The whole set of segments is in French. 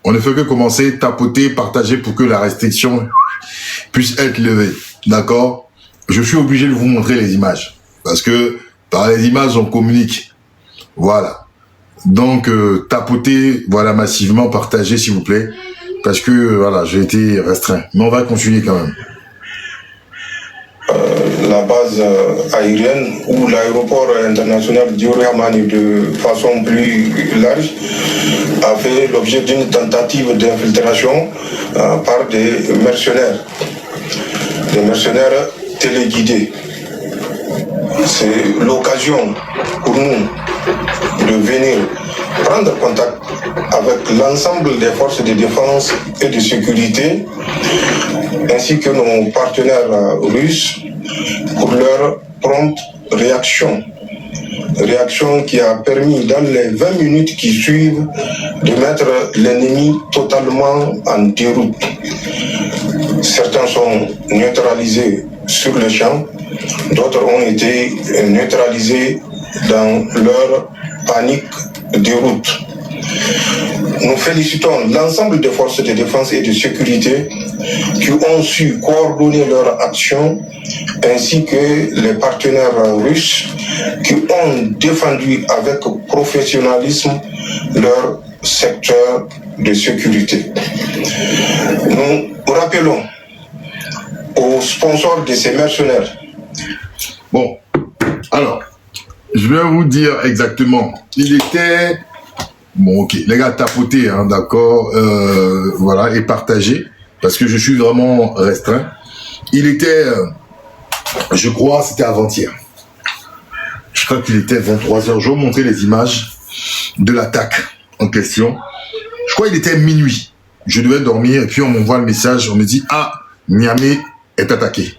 On ne fait que commencer, tapoter, partager pour que la restriction puisse être levée. D'accord? Je suis obligé de vous montrer les images. Parce que par les images, on communique. Voilà. Donc, tapotez, voilà, massivement, partagez, s'il vous plaît. Parce que, voilà, j'ai été restreint. Mais on va continuer quand même. La base aérienne ou l'aéroport international Diori Hamani de façon plus large a fait l'objet d'une tentative d'infiltration par des mercenaires téléguidés. C'est l'occasion pour nous de venir prendre contact avec l'ensemble des forces de défense et de sécurité ainsi que nos partenaires russes pour leur prompte réaction qui a permis dans les 20 minutes qui suivent de mettre l'ennemi totalement en déroute. Certains sont neutralisés sur le champ, d'autres ont été neutralisés dans leur panique déroute. Nous félicitons l'ensemble des forces de défense et de sécurité qui ont su coordonner leur action ainsi que les partenaires russes qui ont défendu avec professionnalisme leur secteur de sécurité. Nous rappelons aux sponsors de ces mercenaires. Bon, alors, je vais vous dire exactement. Il était... Bon, ok, les gars, tapotez, hein, d'accord, voilà, et partagez, parce que je suis vraiment restreint. Il était, je crois, c'était avant-hier. Je crois qu'il était 23h. Je vais vous montrer les images de l'attaque en question. Je crois qu'il était minuit. Je devais dormir, et puis on m'envoie le message, on me dit, ah, Niamey est attaqué.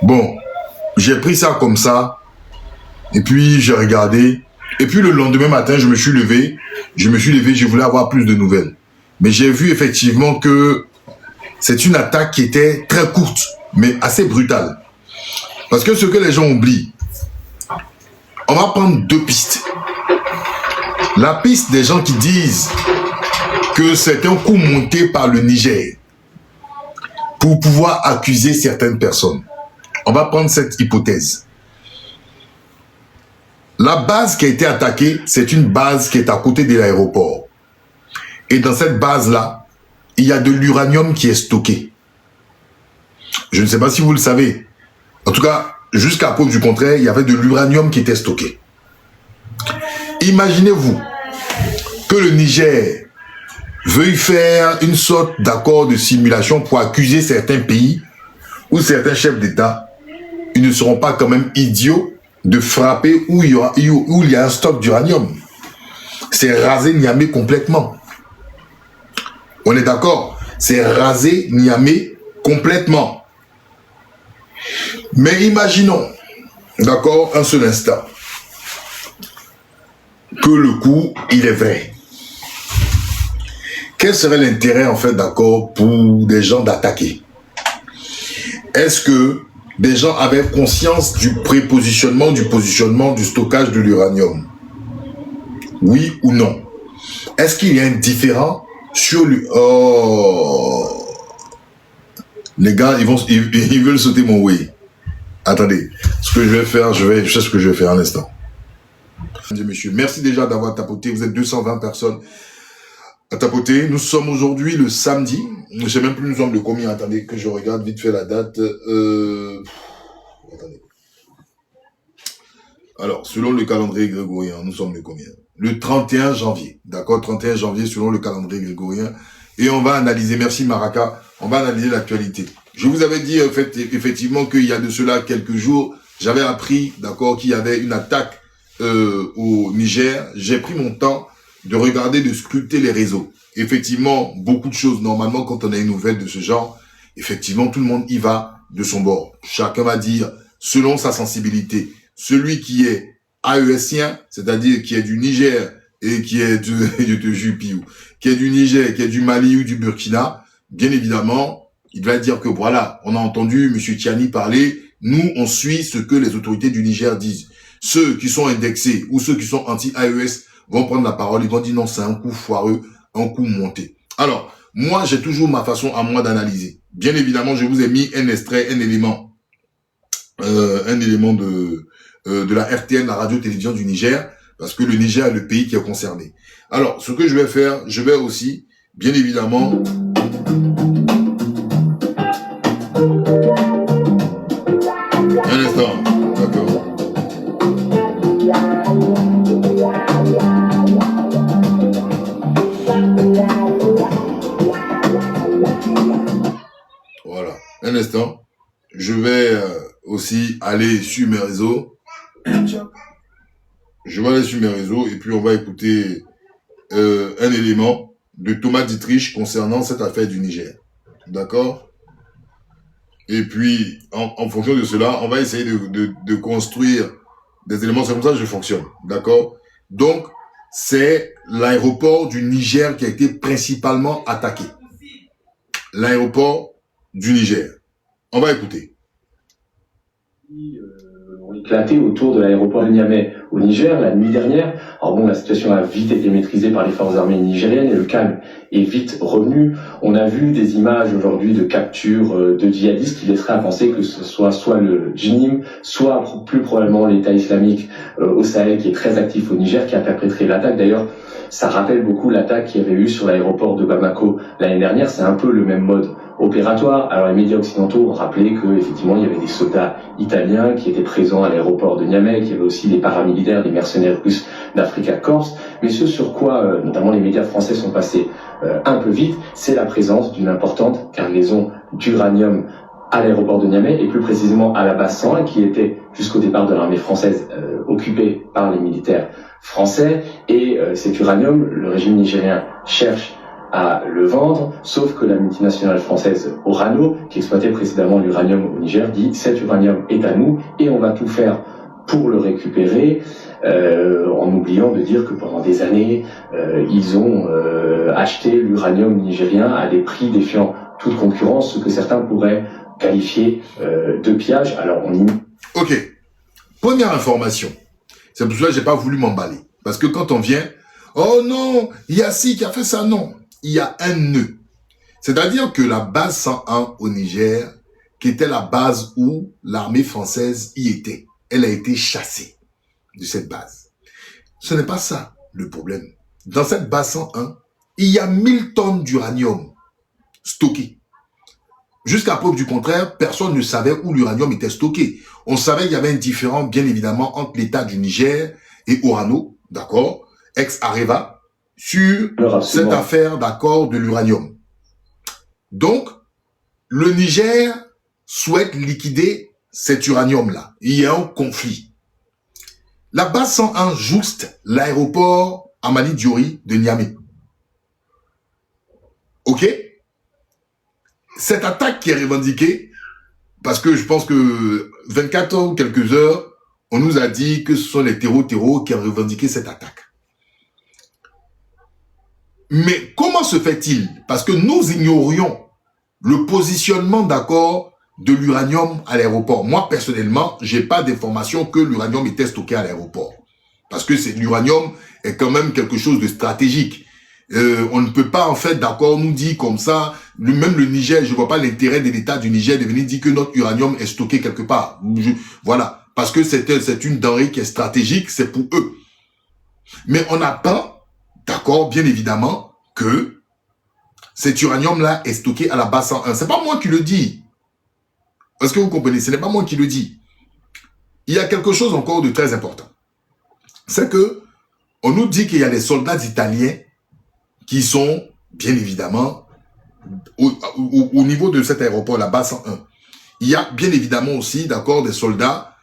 Bon, j'ai pris ça comme ça, et puis j'ai regardé. Et puis le lendemain matin, je me suis levé, je voulais avoir plus de nouvelles. Mais j'ai vu effectivement que c'est une attaque qui était très courte, mais assez brutale. Parce que ce que les gens oublient, on va prendre deux pistes. La piste des gens qui disent que c'est un coup monté par le Niger pour pouvoir accuser certaines personnes. On va prendre cette hypothèse. La base qui a été attaquée, c'est une base qui est à côté de l'aéroport. Et dans cette base-là, il y a de l'uranium qui est stocké. Je ne sais pas si vous le savez. En tout cas, jusqu'à preuve du contraire, il y avait de l'uranium qui était stocké. Imaginez-vous que le Niger veuille faire une sorte d'accord de simulation pour accuser certains pays ou certains chefs d'État. Ils ne seront pas quand même idiots de frapper où il y a un stock d'uranium. C'est raser Niamey complètement. On est d'accord? C'est raser Niamey complètement. Mais imaginons, d'accord, un seul instant, que le coup, il est vrai. Quel serait l'intérêt, en fait, d'accord, pour des gens d'attaquer? Est-ce que des gens avaient conscience du prépositionnement, du positionnement, du stockage de l'uranium? Oui ou non? Est-ce qu'il y a un différent sur lui? Oh, les gars, ils veulent sauter mon way. Attendez, ce que je vais faire, je sais ce que je vais faire un instant. Mesdames et messieurs, merci déjà d'avoir tapoté. Vous êtes 220 personnes à tapoter. Nous sommes aujourd'hui le samedi. Je ne sais même plus nous sommes le combien. Attendez que je regarde vite fait la date. Attendez. Alors, selon le calendrier grégorien, nous sommes le combien? Le 31 janvier. D'accord, 31 janvier selon le calendrier grégorien. Et on va analyser, merci Maraka, on va analyser l'actualité. Je vous avais dit effectivement qu'il y a de cela quelques jours, j'avais appris, d'accord, qu'il y avait une attaque au Niger. J'ai pris mon temps de regarder, de scruter les réseaux. Effectivement, beaucoup de choses, normalement, quand on a une nouvelle de ce genre, effectivement, tout le monde y va de son bord. Chacun va dire, selon sa sensibilité, celui qui est AESien, c'est-à-dire qui est du Niger et qui est de Jupiou, qui est du Niger, qui est du Mali ou du Burkina, bien évidemment, il va dire que voilà, on a entendu M. Tiani parler, nous, on suit ce que les autorités du Niger disent. Ceux qui sont indexés ou ceux qui sont anti-AES vont prendre la parole, ils vont dire non, c'est un coup foireux, un coup monté. Alors, moi, j'ai toujours ma façon à moi d'analyser. Bien évidemment, je vous ai mis un extrait, un élément de la RTN, la radio-télévision du Niger, parce que le Niger est le pays qui est concerné. Alors, ce que je vais faire, je vais aussi, bien évidemment... Un instant, d'accord. Voilà, un instant. Je vais aussi aller sur mes réseaux. Je vais aller sur mes réseaux et puis on va écouter un élément de Thomas Dietrich concernant cette affaire du Niger. D'accord? Et puis, en fonction de cela, on va essayer de construire des éléments. C'est comme ça que je fonctionne. D'accord? Donc, c'est l'aéroport du Niger qui a été principalement attaqué. L'aéroport du Niger. On va écouter. Ont éclaté autour de l'aéroport de Niamey au Niger la nuit dernière. Alors bon, la situation a vite été maîtrisée par les forces armées nigériennes et le calme est vite revenu. On a vu des images aujourd'hui de capture de djihadistes qui laisseraient à penser que ce soit le JNIM, soit plus probablement l'État islamique au Sahel qui est très actif au Niger qui a perpétré l'attaque. D'ailleurs, ça rappelle beaucoup l'attaque qu'il y avait eu sur l'aéroport de Bamako l'année dernière. C'est un peu le même mode opératoire. Alors les médias occidentaux ont rappelé qu'effectivement il y avait des soldats italiens qui étaient présents à l'aéroport de Niamey, qu'il y avait aussi des paramilitaires, des mercenaires russes d'Africa Corps. Mais ce sur quoi notamment les médias français sont passés un peu vite, c'est la présence d'une importante cargaison d'uranium à l'aéroport de Niamey et plus précisément à la base 101 qui était jusqu'au départ de l'armée française occupée par les militaires français. Et cet uranium, le régime nigérien cherche à le vendre, sauf que la multinationale française Orano, qui exploitait précédemment l'uranium au Niger, dit cet uranium est à nous et on va tout faire pour le récupérer, en oubliant de dire que pendant des années, ils ont acheté l'uranium nigérien à des prix défiant toute concurrence, ce que certains pourraient qualifier de pillage. Alors on y... Ok, première information. C'est pour cela que j'ai pas voulu m'emballer. Parce que quand on vient, oh non, il y a ci qui a fait ça, non. Il y a un nœud. C'est-à-dire que la base 101 au Niger, qui était la base où l'armée française y était, elle a été chassée de cette base. Ce n'est pas ça le problème. Dans cette base 101, il y a 1000 tonnes d'uranium stockées. Jusqu'à preuve du contraire, personne ne savait où l'uranium était stocké. On savait qu'il y avait un différend, bien évidemment, entre l'État du Niger et Orano, d'accord, ex-Areva, sur cette affaire d'accord de l'uranium. Donc, le Niger souhaite liquider cet uranium-là. Il y a un conflit. La base 101 jouxte l'aéroport Amani Diori de Niamey. Ok? Cette attaque qui est revendiquée, parce que je pense que 24 heures ou quelques heures, on nous a dit que ce sont les terreaux qui ont revendiqué cette attaque. Mais comment se fait-il? Parce que nous ignorions le positionnement d'accord de l'uranium à l'aéroport. Moi, personnellement, j'ai pas d'information que l'uranium était stocké à l'aéroport. Parce que l'uranium est quand même quelque chose de stratégique. On ne peut pas, en fait, d'accord, nous dire comme ça, même le Niger, je vois pas l'intérêt de l'État du Niger de venir dire que notre uranium est stocké quelque part. Voilà. Parce que c'est une denrée qui est stratégique, c'est pour eux. Mais on n'a pas, d'accord, bien évidemment, que cet uranium-là est stocké à la base 101. C'est pas moi qui le dis. Est-ce que vous comprenez? Ce n'est pas moi qui le dis. Il y a quelque chose encore de très important. C'est que on nous dit qu'il y a des soldats italiens qui sont, bien évidemment, au niveau de cet aéroport, la base 101. Il y a bien évidemment aussi, d'accord, des soldats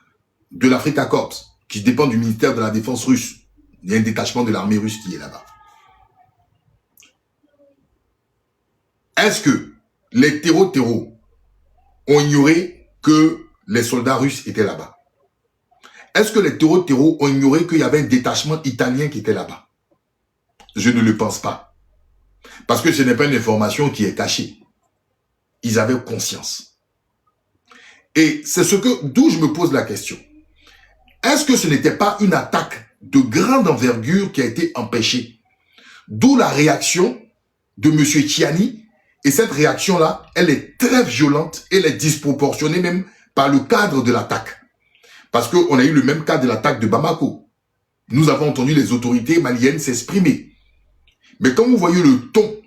de l'Africa Corps, qui dépendent du ministère de la Défense russe. Il y a un détachement de l'armée russe qui est là-bas. Est-ce que les terreaux ont ignoré que les soldats russes étaient là-bas? Est-ce que les terreaux ont ignoré qu'il y avait un détachement italien qui était là-bas? Je ne le pense pas. Parce que ce n'est pas une information qui est cachée. Ils avaient conscience. Et c'est d'où je me pose la question. Est-ce que ce n'était pas une attaque de grande envergure qui a été empêchée? D'où la réaction de M. Tiani. Et cette réaction-là, elle est très violente, elle est disproportionnée même par le cadre de l'attaque. Parce qu'on a eu le même cas de l'attaque de Bamako. Nous avons entendu les autorités maliennes s'exprimer. Mais quand vous voyez le ton,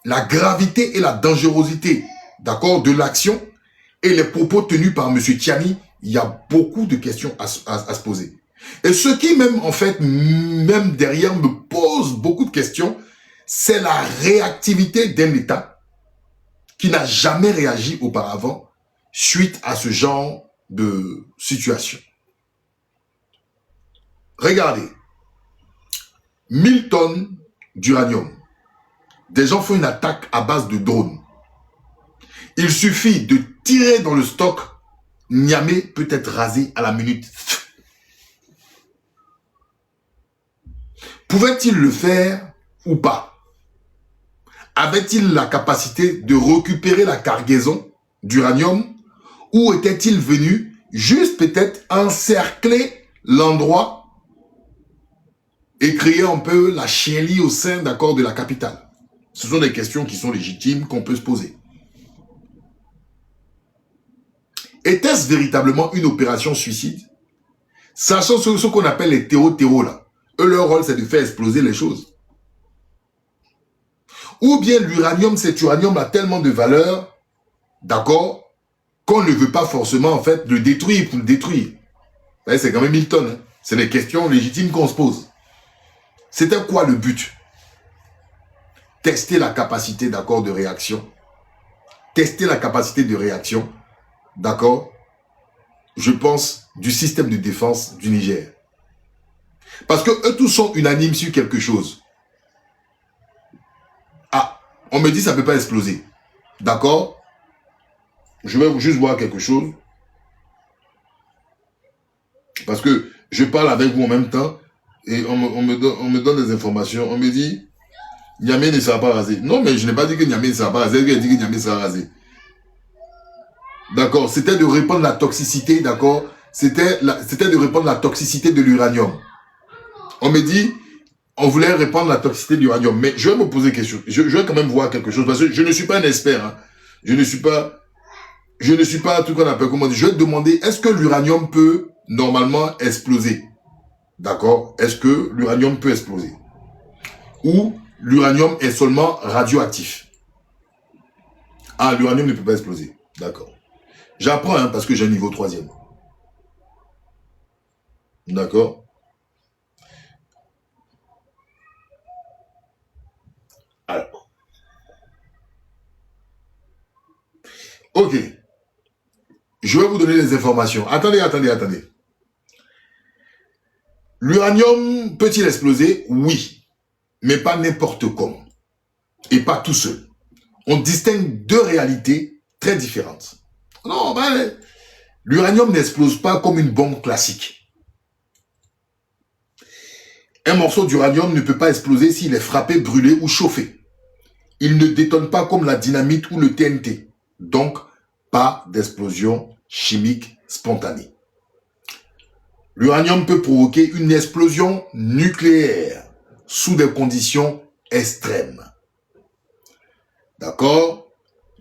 la gravité et la dangerosité, d'accord, de l'action et les propos tenus par M. Tiani, il y a beaucoup de questions à se poser. Et ce qui même, en fait, même derrière me pose beaucoup de questions, c'est la réactivité d'un État qui n'a jamais réagi auparavant suite à ce genre de situation. Regardez, 1000 tonnes d'uranium. Des gens font une attaque à base de drones. Il suffit de tirer dans le stock, Niamey peut être rasé à la minute. Pouvait-il le faire ou pas? Avait-il la capacité de récupérer la cargaison d'uranium ou était-il venu juste peut-être encercler l'endroit et créer un peu la chienlit au sein d'accord de la capitale? Ce sont des questions qui sont légitimes qu'on peut se poser. Était-ce véritablement une opération suicide? Sachant ce qu'on appelle les terreaux là. Eux, leur rôle, c'est de faire exploser les choses. Ou bien l'uranium, cet uranium a tellement de valeur, d'accord, qu'on ne veut pas forcément, en fait, le détruire pour le détruire. C'est quand même 1000 tonnes. Hein. C'est des questions légitimes qu'on se pose. C'était quoi le but? Tester la capacité, d'accord, de réaction. Tester la capacité de réaction, d'accord, je pense, du système de défense du Niger. Parce que eux tous sont unanimes sur quelque chose. Ah, on me dit ça ne peut pas exploser. D'accord? Je vais juste voir quelque chose. Parce que je parle avec vous en même temps et on me donne des informations. On me dit, Niamey ne sera pas rasé. Non, mais je n'ai pas dit que Niamey ne sera pas rasé. J'ai dit que Niamey sera rasé. D'accord? C'était de répandre la toxicité, d'accord? C'était de répandre la toxicité de l'uranium. On me dit, on voulait répandre la toxicité de l'uranium. Mais je vais me poser question. Je vais quand même voir quelque chose. Parce que je ne suis pas un expert. Hein. Je ne suis pas tout qu'on appelle, comment dire. Je vais te demander, est-ce que l'uranium peut normalement exploser? D'accord? Est-ce que l'uranium peut exploser? Ou l'uranium est seulement radioactif? Ah, l'uranium ne peut pas exploser. D'accord. J'apprends, hein, parce que j'ai un niveau 3e. D'accord? Alors. Ok. Je vais vous donner les informations. Attendez. L'uranium peut-il exploser? Oui. Mais pas n'importe comment. Et pas tout seul. On distingue deux réalités très différentes. Non, ben, l'uranium n'explose pas comme une bombe classique. Un morceau d'uranium ne peut pas exploser s'il est frappé, brûlé ou chauffé. Il ne détonne pas comme la dynamite ou le TNT. Donc, pas d'explosion chimique spontanée. L'uranium peut provoquer une explosion nucléaire sous des conditions extrêmes. D'accord?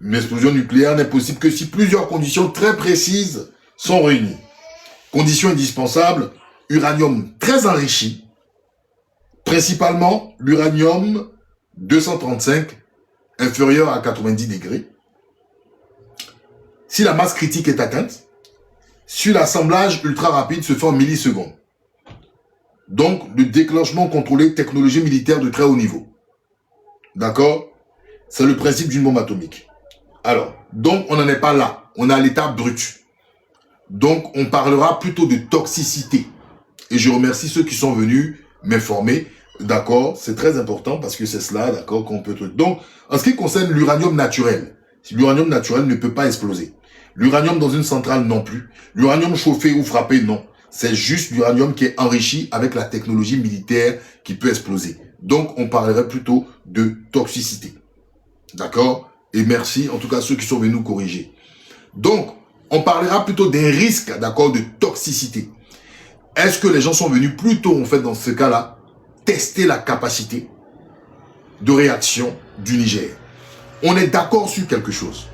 Une explosion nucléaire n'est possible que si plusieurs conditions très précises sont réunies. Conditions indispensables, uranium très enrichi, principalement l'uranium 235 inférieur à 90 degrés. Si la masse critique est atteinte, si l'assemblage ultra rapide se fait en millisecondes. Donc, le déclenchement contrôlé, technologie militaire de très haut niveau. D'accord? C'est le principe d'une bombe atomique. Alors, donc on n'en est pas là. On est à l'état brut. Donc, on parlera plutôt de toxicité. Et je remercie ceux qui sont venus m'informer. D'accord? C'est très important parce que c'est cela, d'accord, qu'on peut... Donc, en ce qui concerne l'uranium naturel, l'uranium naturel ne peut pas exploser. L'uranium dans une centrale non plus. L'uranium chauffé ou frappé, non. C'est juste l'uranium qui est enrichi avec la technologie militaire qui peut exploser. Donc, on parlerait plutôt de toxicité. D'accord? Et merci, en tout cas, ceux qui sont venus nous corriger. Donc, on parlera plutôt d'un risque, d'accord, de toxicité. Est-ce que les gens sont venus plutôt, en fait, dans ce cas-là, tester la capacité, de réaction du Niger. On est d'accord sur quelque chose.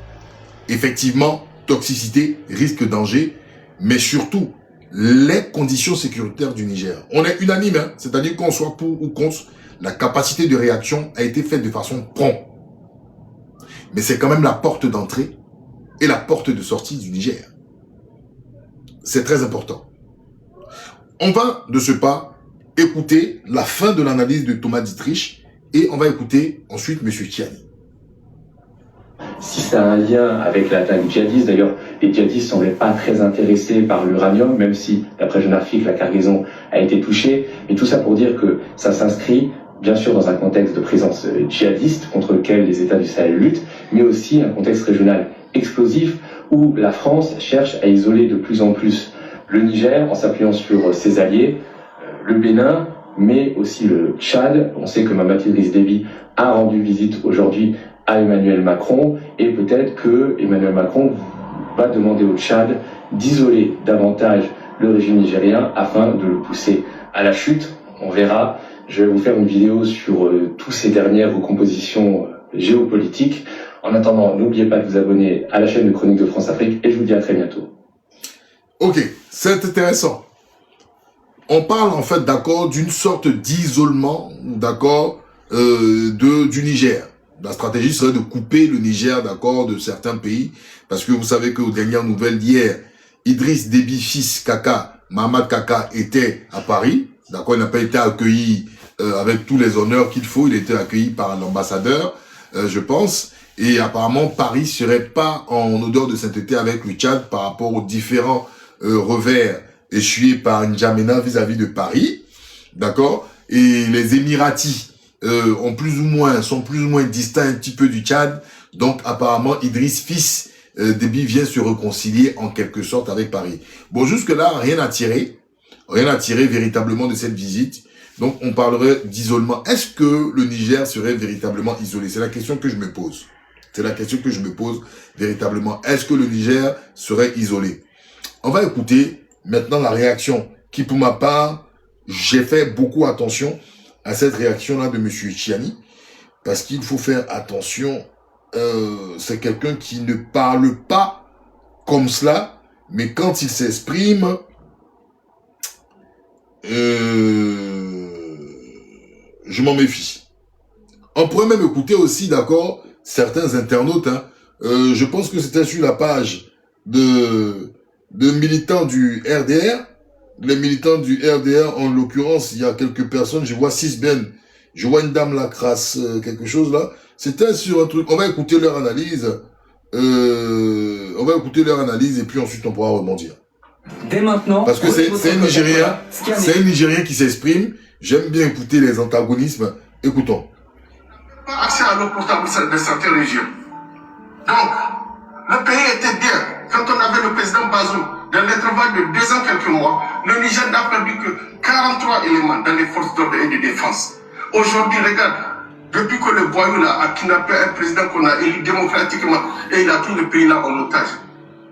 Effectivement, toxicité, risque, danger, mais surtout, les conditions sécuritaires du Niger. On est unanime, hein, c'est-à-dire qu'on soit pour ou contre, la capacité de réaction a été faite de façon prompte. Mais c'est quand même la porte d'entrée et la porte de sortie du Niger. C'est très important. On va, de ce pas, écouter la fin de l'analyse de Thomas Dietrich et on va écouter ensuite M. Tchiani. Si ça a un lien avec l'attaque djihadiste, d'ailleurs, les djihadistes ne semblaient pas très intéressés par l'uranium, même si, d'après Jeune Afrique, la cargaison a été touchée. Mais tout ça pour dire que ça s'inscrit, bien sûr, dans un contexte de présence djihadiste contre lequel les États du Sahel luttent, mais aussi un contexte régional explosif où la France cherche à isoler de plus en plus le Niger en s'appuyant sur ses alliés, le Bénin, mais aussi le Tchad. On sait que Mahamat Idriss Déby a rendu visite aujourd'hui à Emmanuel Macron et peut-être que Emmanuel Macron va demander au Tchad d'isoler davantage le régime nigérien afin de le pousser à la chute. On verra. Je vais vous faire une vidéo sur toutes ces dernières recompositions géopolitiques. En attendant, n'oubliez pas de vous abonner à la chaîne de Chronique de France Afrique et je vous dis à très bientôt. Ok, c'est intéressant. On parle en fait, d'accord, d'une sorte d'isolement, d'accord, du Niger. La stratégie serait de couper le Niger, d'accord, de certains pays, parce que vous savez qu'aux dernières nouvelles d'hier, Idriss Déby, fils Kaka, Mahamat Kaka, était à Paris, d'accord, il n'a pas été accueilli avec tous les honneurs qu'il faut, il était accueilli par l'ambassadeur, je pense, et apparemment Paris serait pas en odeur de sainteté avec le Tchad par rapport aux différents revers essuyés par N'Djamena vis-à-vis de Paris, d'accord, et les Émiratis sont plus ou moins distincts un petit peu du Tchad, donc apparemment Idriss, fils Déby, vient se réconcilier en quelque sorte avec Paris. Bon, jusque-là, rien à tirer véritablement de cette visite. Donc, on parlerait d'isolement. Est-ce que le Niger serait véritablement isolé? C'est la question que je me pose. C'est la question que je me pose véritablement. Est-ce que le Niger serait isolé? On va écouter maintenant la réaction qui, pour ma part, j'ai fait beaucoup attention à cette réaction-là de M. Tchiani, parce qu'il faut faire attention, c'est quelqu'un qui ne parle pas comme cela, mais quand il s'exprime, je m'en méfie. On pourrait même écouter aussi, d'accord, certains internautes, hein, je pense que c'était sur la page de militants du RDR, les militants du RDR, en l'occurrence, il y a quelques personnes, je vois 6 Ben, je vois une dame la crasse, quelque chose là, c'était sur un truc, on va écouter leur analyse, et puis ensuite on pourra rebondir. Dès maintenant, parce que c'est un Nigérien qui s'exprime, j'aime bien écouter les antagonismes, écoutons. Pas accès à l'eau potable de certaines régions. Donc, le pays était bien. Quand on avait le président Bazoum, dans l'intervalle de 2 ans, quelques mois, le Niger n'a perdu que 43 éléments dans les forces d'ordre et de défense. Aujourd'hui, regarde, depuis que le voyou là a kidnappé un président qu'on a élu démocratiquement et il a pris le pays là en otage,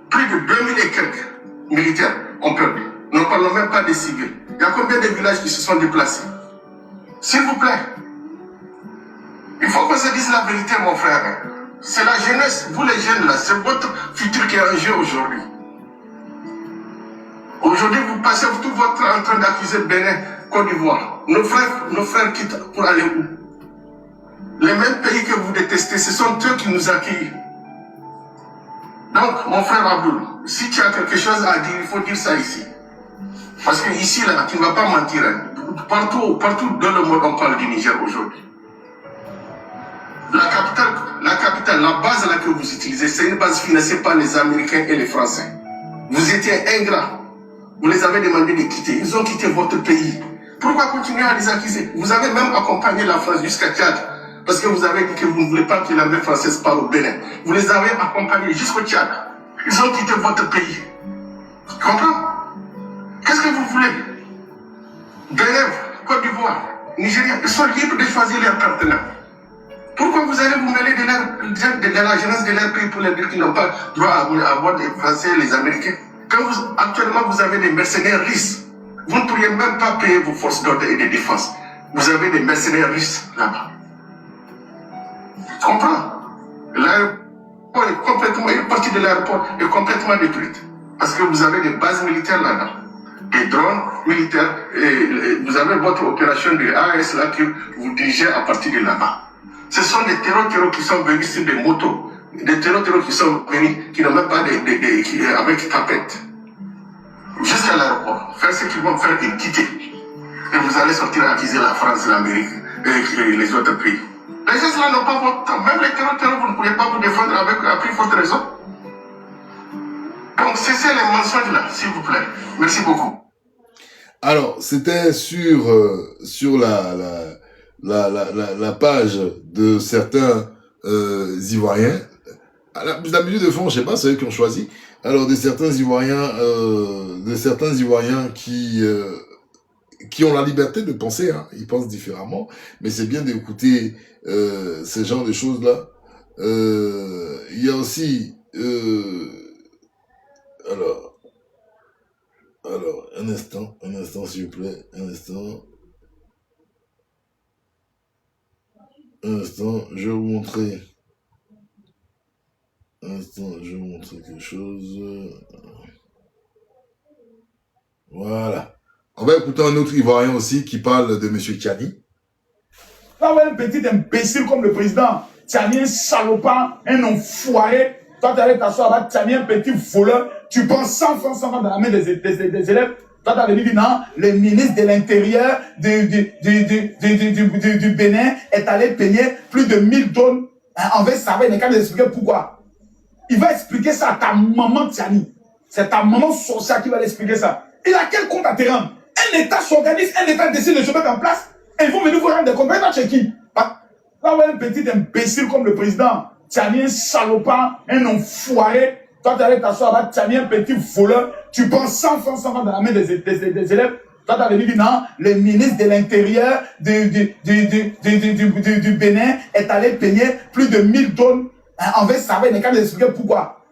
plus de 2000 et quelques militaires ont perdu. Nous ne parlons même pas des civils. Il y a combien de villages qui se sont déplacés? S'il vous plaît, il faut qu'on se dise la vérité, mon frère. C'est la jeunesse, vous les jeunes là, c'est votre futur qui est en jeu aujourd'hui. Aujourd'hui, vous passez tout votre temps en train d'accuser Bénin, Côte d'Ivoire. Nos frères quittent pour aller où? Les mêmes pays que vous détestez, ce sont eux qui nous accueillent. Donc, mon frère Abdoul, si tu as quelque chose à dire, il faut dire ça ici. Parce que ici, là, tu ne vas pas mentir. Hein. Partout dans le monde, on parle du Niger aujourd'hui. La capitale, la base là que vous utilisez, c'est une base financée par les Américains et les Français. Vous étiez ingrats. Vous les avez demandé de quitter. Ils ont quitté votre pays. Pourquoi continuer à les accuser? Vous avez même accompagné la France jusqu'à Tchad. Parce que vous avez dit que vous ne voulez pas que l'armée française parte au Bénin. Vous les avez accompagnés jusqu'au Tchad. Ils ont quitté votre pays. Tu comprends? Qu'est-ce que vous voulez? Bénin, Côte d'Ivoire, Nigeria, ils sont libres de choisir leurs partenaires. Pourquoi vous allez vous mêler de la jeunesse de leur pays pour leur dire qu'ils n'ont pas droit à avoir des Français et les Américains? Quand actuellement vous avez des mercenaires russes, vous ne pourriez même pas payer vos forces d'ordre et de défense. Vous avez des mercenaires russes là-bas. Tu comprends? L'aéroport est complètement, une partie de l'aéroport est complètement détruite. Parce que vous avez des bases militaires là-dedans. Des drones militaires. Et vous avez votre opération de AS là que vous dirigez à partir de là-bas. Ce sont des terreurs qui sont venus sur des motos. Des terreurs qui sont venus, qui n'ont même pas avec tapette. Jusqu'à l'aéroport. Faire ce qu'ils vont faire et quitter. Et vous allez sortir à accuser la France, l'Amérique et les autres pays. Les gens là n'ont pas votre temps. Même les terreurs, vous ne pouvez pas vous défendre avec à plus forte raison. Donc cessez les mensonges là, s'il vous plaît. Merci beaucoup. Alors, c'était sur la page de certains Ivoiriens. D'habitude de fond, je sais pas, c'est eux qui ont choisi. Alors, de certains Ivoiriens qui ont la liberté de penser, hein. Ils pensent différemment, mais c'est bien d'écouter ce genre de choses-là. Il y a aussi alors, un instant, s'il vous plaît, un instant, je vais vous montrer, quelque chose, voilà. On va écouter un autre Ivoirien aussi qui parle de Monsieur Tiani. Là, ouais, un petit imbécile comme le président, Tiani, un salopard, un enfoiré. Toi, tu allais t'asseoir là, Tiani, un petit voleur. Tu prends 100 francs dans la main des élèves. Toi, tu avais dit non, le ministre de l'Intérieur du Bénin est allé payer plus de 1000 tonnes envers Savaï. Il n'est qu'à nous expliquer pourquoi. Il va expliquer ça à ta maman, Tiani. C'est ta maman sorcière qui va l'expliquer ça. Il a quel compte à te rendre? Un État s'organise, un État décide de se mettre en place, et ils vont venir vous rendre des comptes. Là, chez qui? Là, ouais, un petit imbécile comme le président, Tiani, un salopard, un enfoiré. Toi, tu allais t'asseoir là, Tiani, un petit voleur. Tu prends 100 francs dans la main des élèves. Toi, tu avais dit non, le ministre de l'Intérieur du Bénin est allé payer plus de 1000 tonnes envers Savaï. Il n'est qu'à nous expliquer pourquoi.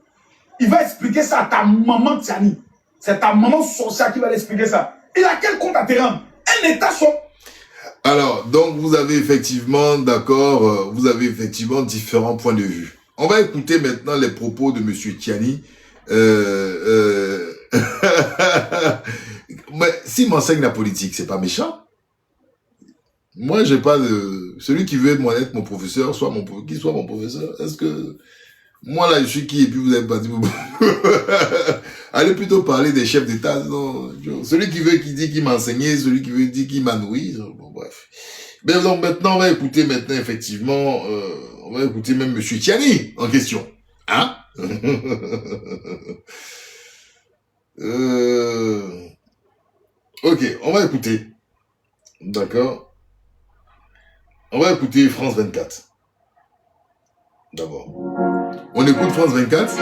Il va expliquer ça à ta maman, Tiani. C'est ta maman sorcière qui va l'expliquer ça. Il a quel compte à te rendre? Un État Alors, donc vous avez effectivement, d'accord, vous avez effectivement différents points de vue. On va écouter maintenant les propos de Monsieur Tiani. Mais s'il m'enseigne la politique, c'est pas méchant. Moi, j'ai pas de... Celui qui veut être mon professeur, qu'il soit mon professeur. Est-ce que... Moi, là, je suis qui? Et puis, vous avez pas dit... Allez plutôt parler des chefs d'État. Celui qui veut, qui dit qu'il m'a enseigné, celui qui veut, dit qu'il m'a nourri. Bon, bref. Mais donc, maintenant, on va écouter effectivement... on va écouter même Monsieur Tiani en question. Hein? Ok, on va écouter. D'accord. On va écouter France 24. D'abord. On écoute France 24.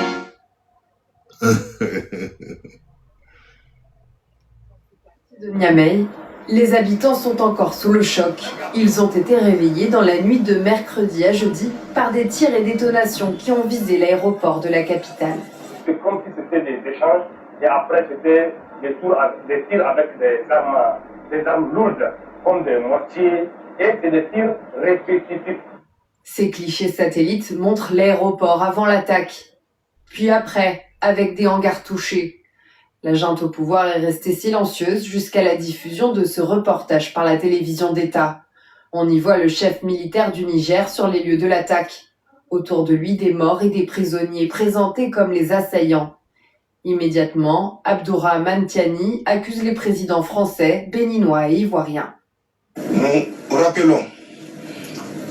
De Niamey, les habitants sont encore sous le choc. Ils ont été réveillés dans la nuit de mercredi à jeudi par des tirs et détonations qui ont visé l'aéroport de la capitale. C'est comme si c'était des échanges et après c'était des tirs avec des armes lourdes comme des mortiers et c'est des tirs répétitifs. Ces clichés satellites montrent l'aéroport avant l'attaque, puis après, avec des hangars touchés. La junte au pouvoir est restée silencieuse jusqu'à la diffusion de ce reportage par la télévision d'État. On y voit le chef militaire du Niger sur les lieux de l'attaque. Autour de lui, des morts et des prisonniers présentés comme les assaillants. Immédiatement, Abdourahmane Tiani accuse les présidents français, béninois et ivoiriens. Nous rappelons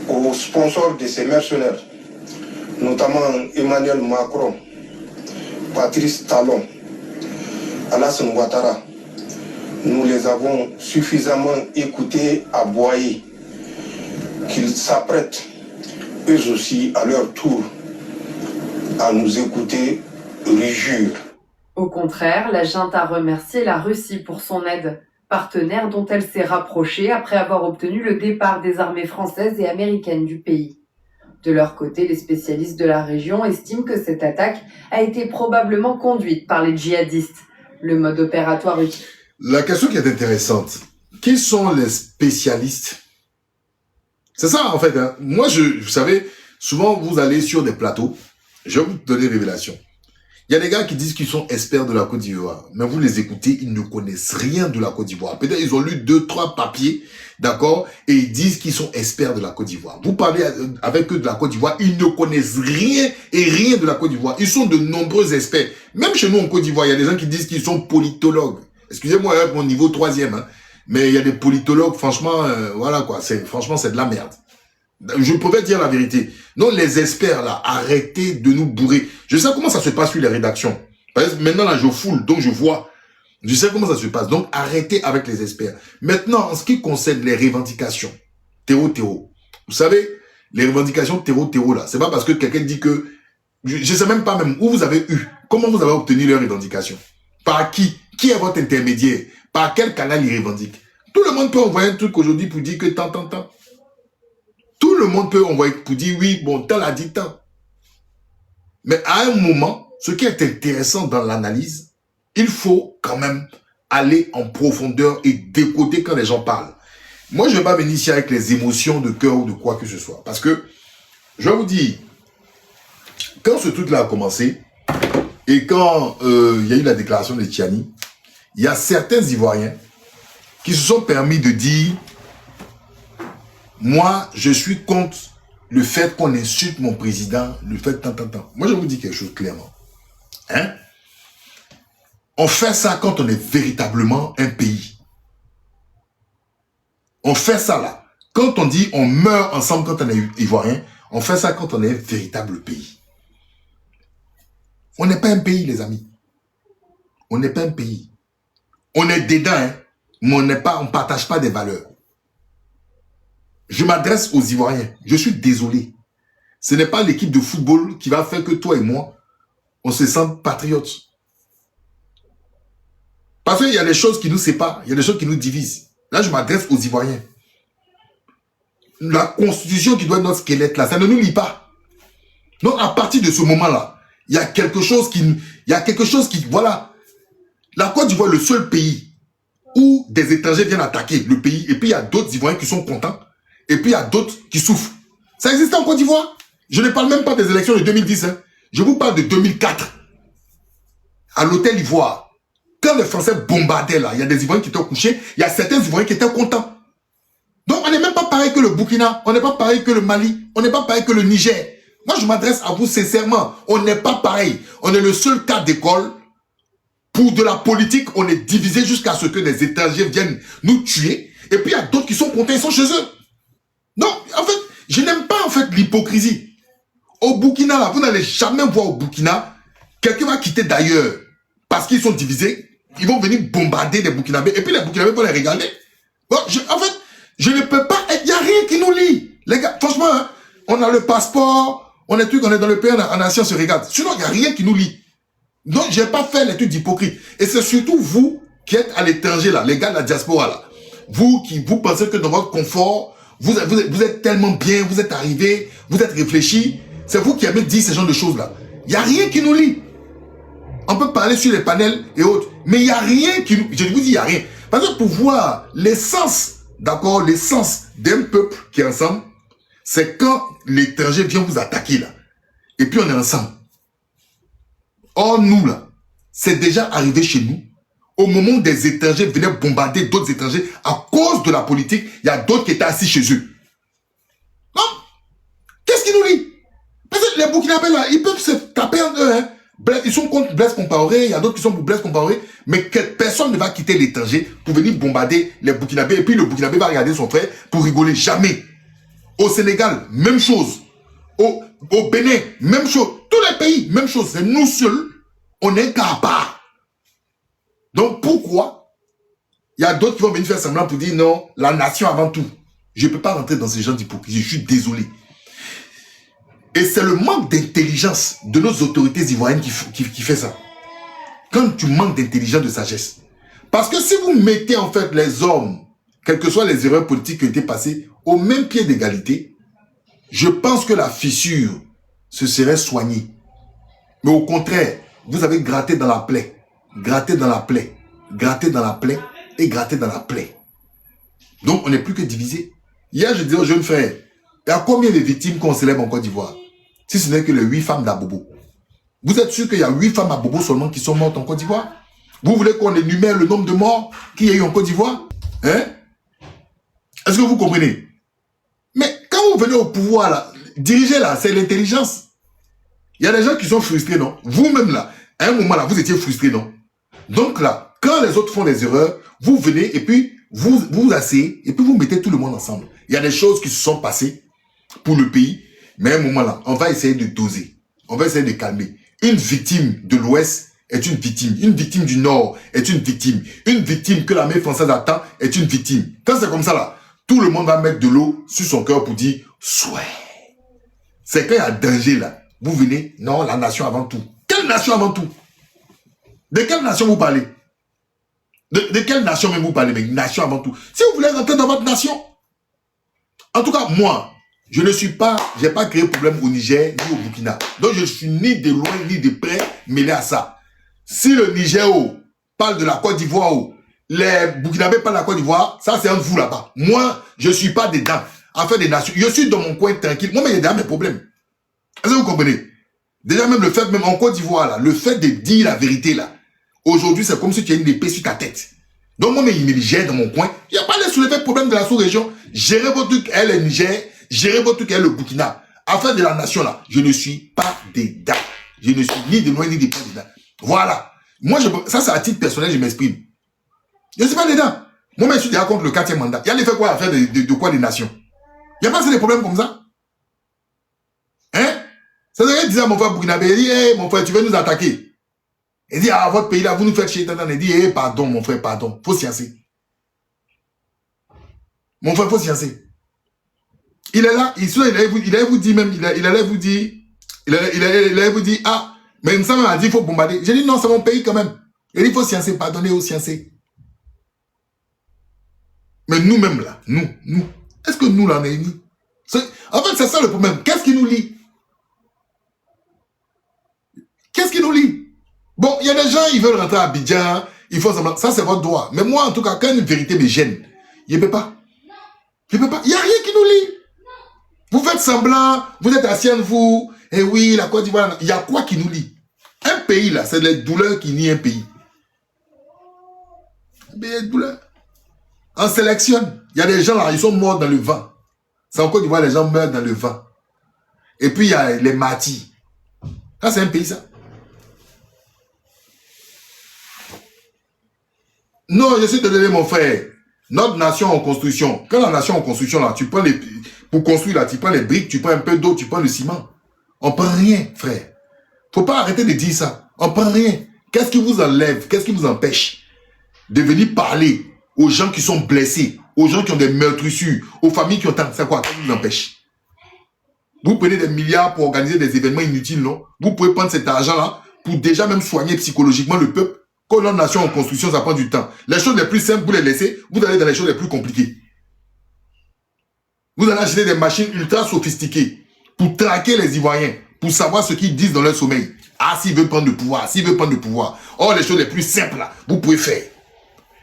aux sponsors de ces mercenaires, notamment Emmanuel Macron, Patrice Talon, Alassane Ouattara, nous les avons suffisamment écoutés, aboyés, qu'ils s'apprêtent, eux aussi, à leur tour, à nous écouter rugir. Au contraire, la junte a remercié la Russie pour son aide, partenaire dont elle s'est rapprochée après avoir obtenu le départ des armées françaises et américaines du pays. De leur côté, les spécialistes de la région estiment que cette attaque a été probablement conduite par les djihadistes. Le mode opératoire utilisé. La question qui est intéressante, qui sont les spécialistes? C'est ça, en fait. Hein. Moi, vous savez, Souvent, vous allez sur des plateaux. Je vais vous donner une révélation. Il y a des gars qui disent qu'ils sont experts de la Côte d'Ivoire. Mais vous les écoutez, ils ne connaissent rien de la Côte d'Ivoire. Peut-être ils ont lu 2-3 papiers, d'accord, et ils disent qu'ils sont experts de la Côte d'Ivoire. Vous parlez avec eux de la Côte d'Ivoire, ils ne connaissent rien et rien de la Côte d'Ivoire. Ils sont de nombreux experts. Même chez nous en Côte d'Ivoire, il y a des gens qui disent qu'ils sont politologues. Excusez-moi avec mon niveau 3e, hein, mais il y a des politologues, franchement, voilà quoi, franchement c'est de la merde. Je pouvais dire la vérité. Non, les experts là, arrêtez de nous bourrer. Je sais comment ça se passe sur les rédactions. Maintenant là, je foule, donc je vois. Je sais comment ça se passe. Donc arrêtez avec les experts. Maintenant, en ce qui concerne les revendications, terreau. Vous savez, les revendications terreau là, c'est pas parce que quelqu'un dit que, je sais même pas même où vous avez eu, comment vous avez obtenu leurs revendications. Par qui? Qui est votre intermédiaire? Par quel canal ils revendiquent? Tout le monde peut envoyer un truc aujourd'hui pour dire que tant. Tout le monde peut envoyer pour dire oui, bon, tel a dit tant. Mais à un moment, ce qui est intéressant dans l'analyse, il faut quand même aller en profondeur et décoder quand les gens parlent. Moi, je ne vais pas venir ici avec les émotions de cœur ou de quoi que ce soit. Parce que, je vais vous dire, quand ce truc-là a commencé, et quand il y a eu la déclaration de Tchiani, il y a certains Ivoiriens qui se sont permis de dire: moi, je suis contre le fait qu'on insulte mon président, le fait tant. Moi, je vous dis quelque chose clairement. Hein? On fait ça quand on est véritablement un pays. On fait ça là. Quand on dit on meurt ensemble quand on est ivoirien, on fait ça quand on est un véritable pays. On n'est pas un pays, les amis. On n'est pas un pays. On est dedans, hein, mais on ne partage pas des valeurs. Je m'adresse aux Ivoiriens. Je suis désolé. Ce n'est pas l'équipe de football qui va faire que toi et moi, on se sente patriotes. Parce qu'il y a des choses qui nous séparent. Il y a des choses qui nous divisent. Là, je m'adresse aux Ivoiriens. La constitution qui doit être notre squelette là, ça ne nous lie pas. Donc, à partir de ce moment-là, il y a quelque chose qui, voilà. La Côte d'Ivoire est le seul pays où des étrangers viennent attaquer le pays. Et puis, il y a d'autres Ivoiriens qui sont contents. Et puis, il y a d'autres qui souffrent. Ça existe en Côte d'Ivoire. Je ne parle même pas des élections de 2010. Hein. Je vous parle de 2004. À l'hôtel Ivoire. Quand les Français bombardaient là, il y a des Ivoiriens qui étaient couchés. Il y a certains Ivoiriens qui étaient contents. Donc, on n'est même pas pareil que le Burkina. On n'est pas pareil que le Mali. On n'est pas pareil que le Niger. Moi, je m'adresse à vous sincèrement. On n'est pas pareil. On est le seul cas d'école. Pour de la politique, on est divisé jusqu'à ce que des étrangers viennent nous tuer. Et puis, il y a d'autres qui sont contents. Ils sont chez eux. Non, en fait, je n'aime pas en fait l'hypocrisie. Au Burkina, là, vous n'allez jamais voir au Burkina, quelqu'un va quitter d'ailleurs parce qu'ils sont divisés. Ils vont venir bombarder les Burkinabés et puis les Burkinabés vont les regarder. Bon, en fait, je ne peux pas, il n'y a rien qui nous lie. Les gars, franchement, hein, on a le passeport, on est dans le pays, en nation se regarde. Sinon, il n'y a rien qui nous lie. Donc, je n'ai pas fait l'étude d'hypocrite. Et c'est surtout vous qui êtes à l'étranger, là, les gars de la diaspora, là. Vous pensez que dans votre confort, vous êtes tellement bien, vous êtes arrivés, vous êtes réfléchis. C'est vous qui aimez dire ces genres de choses-là. Il n'y a rien qui nous lie. On peut parler sur les panels et autres, mais il n'y a rien qui nous... Je vous dis, il n'y a rien. Parce que pour voir l'essence, d'accord, l'essence d'un peuple qui est ensemble, c'est quand l'étranger vient vous attaquer, là. Et puis on est ensemble. Or, nous, là, c'est déjà arrivé chez nous. Au moment où des étrangers venaient bombarder d'autres étrangers, à cause de la politique, il y a d'autres qui étaient assis chez eux. Non? Qu'est-ce qui nous lie? Parce que les Burkinabés, là, ils peuvent se taper en eux, hein. Ils sont contre Blaise Compaoré, il y a d'autres qui sont pour Blaise Compaoré, mais personne ne va quitter l'étranger pour venir bombarder les Burkinabés, et puis le Burkinabé va regarder son frère pour rigoler. Jamais. Au Sénégal, même chose. Au Bénin, même chose. Tous les pays, même chose. C'est nous seuls, on est qu'à part. Donc pourquoi il y a d'autres qui vont venir faire semblant pour dire non, la nation avant tout. Je ne peux pas rentrer dans ces gens d'hypocrisie, je suis désolé. Et c'est le manque d'intelligence de nos autorités ivoiriennes qui fait ça. Quand tu manques d'intelligence, de sagesse. Parce que si vous mettez en fait les hommes, quelles que soient les erreurs politiques qui ont été passées, au même pied d'égalité, je pense que la fissure se serait soignée. Mais au contraire, vous avez gratté dans la plaie. Gratter dans la plaie, gratter dans la plaie et gratter dans la plaie. Donc, on n'est plus que divisé. Hier, je disais aux jeunes frères, Il y a combien de victimes qu'on célèbre en Côte d'Ivoire? Si ce n'est que les 8 femmes d'Abobo. Vous êtes sûr qu'il y a 8 femmes à Bobo seulement qui sont mortes en Côte d'Ivoire? Vous voulez qu'on énumère le nombre de morts qu'il y a eu en Côte d'Ivoire? Hein? Est-ce que vous comprenez? Mais quand vous venez au pouvoir, là, diriger là, c'est l'intelligence. Il y a des gens qui sont frustrés, non? Vous-même là, à un moment là, vous étiez frustrés, non? Donc là, quand les autres font des erreurs, vous venez et puis vous asseyez et puis vous mettez tout le monde ensemble. Il y a des choses qui se sont passées pour le pays, mais à un moment là, on va essayer de doser. On va essayer de calmer. Une victime de l'Ouest est une victime. Une victime du Nord est une victime. Une victime que l'armée française attend est une victime. Quand c'est comme ça là, tout le monde va mettre de l'eau sur son cœur pour dire « Souhait ». C'est quand il y a danger là. Vous venez, non, la nation avant tout. Quelle nation avant tout? De quelle nation vous parlez? De quelle nation même vous parlez? Mais nation avant tout. Si vous voulez rentrer dans votre nation. En tout cas, moi, je ne suis pas, j'ai pas créé problème au Niger ni au Burkina. Donc je suis ni de loin ni de près mêlé à ça. Si le Niger parle de la Côte d'Ivoire, les Burkinabés parlent de la Côte d'Ivoire, ça c'est entre vous là-bas. Moi, je ne suis pas dedans. Afin des nations. Je suis dans mon coin tranquille. Moi, mais il y a déjà mes problèmes. Est-ce que vous comprenez? Déjà même le fait, même en Côte d'Ivoire, là, le fait de dire la vérité là, aujourd'hui c'est comme si tu as une épée sur ta tête. Donc moi, mais il me gère dans mon coin. Il n'y a pas de soulever le problème de la sous-région. Gérez votre truc, elle est Niger. Gérez votre truc, elle est le Burkina. Afin de la nation là, je ne suis pas dedans. Je ne suis ni de loin ni de près dedans. Voilà. Moi, ça c'est à titre personnel, je m'exprime. Je ne suis pas dedans. Moi, je suis déjà contre le 4e mandat. Il y a l'effet quoi à faire de quoi des nations? Il n'y a pas des problèmes comme ça? Hein? Ça devrait dire à mon frère Burkinabé, il dit, hey, mon frère, tu veux nous attaquer? Il dit, ah, votre pays là, vous nous faites chier. Il dit, hey, pardon, mon frère, pardon. Faut sciencer. Mon frère, faut sciencer. Il est là, il allait vous dire même, il allait vous dire, ah, mais il m'a dit, il faut bombarder. J'ai dit, non, c'est mon pays quand même. Il dit, il faut sciencer, pardonnez aux sciencer. Mais nous-mêmes là, nous, est-ce que nous là, on est unis? En fait, c'est ça le problème. Qu'est-ce qui nous lie? Qu'est-ce qui nous lie? Bon, il y a des gens, ils veulent rentrer à Abidjan, ils font semblant. Ça, c'est votre droit. Mais moi, en tout cas, quand une vérité me gêne, il ne peut pas. Il ne peut pas. Il n'y a rien qui nous lie. Vous faites semblant, vous êtes assis entre vous, et oui, la Côte d'Ivoire, il y a quoi qui nous lie? Un pays, là, c'est les douleurs qui nient un pays. Des douleurs. On sélectionne. Il y a des gens, là, ils sont morts dans le vent. C'est en Côte d'Ivoire, les gens meurent dans le vent. Et puis, il y a les martyrs. Ça, c'est un pays, ça. Non, je suis désolé, mon frère. Notre nation en construction. Quand la nation en construction, là, tu prends pour construire, là, tu prends les briques, tu prends un peu d'eau, tu prends le ciment. On prend rien, frère. Faut pas arrêter de dire ça. On prend rien. Qu'est-ce qui vous enlève? Qu'est-ce qui vous empêche de venir parler aux gens qui sont blessés, aux gens qui ont des meurtrissures, aux familles qui ont tant? C'est quoi? Qu'est-ce qui vous empêche? Vous prenez des milliards pour organiser des événements inutiles, non? Vous pouvez prendre cet argent-là pour déjà même soigner psychologiquement le peuple. Quand notre nation en construction, ça prend du temps. Les choses les plus simples, vous les laissez, vous allez dans les choses les plus compliquées. Vous allez acheter des machines ultra sophistiquées pour traquer les Ivoiriens, pour savoir ce qu'ils disent dans leur sommeil. Ah, s'ils veulent prendre le pouvoir, s'ils veulent prendre le pouvoir. Or, les choses les plus simples, là, vous pouvez faire.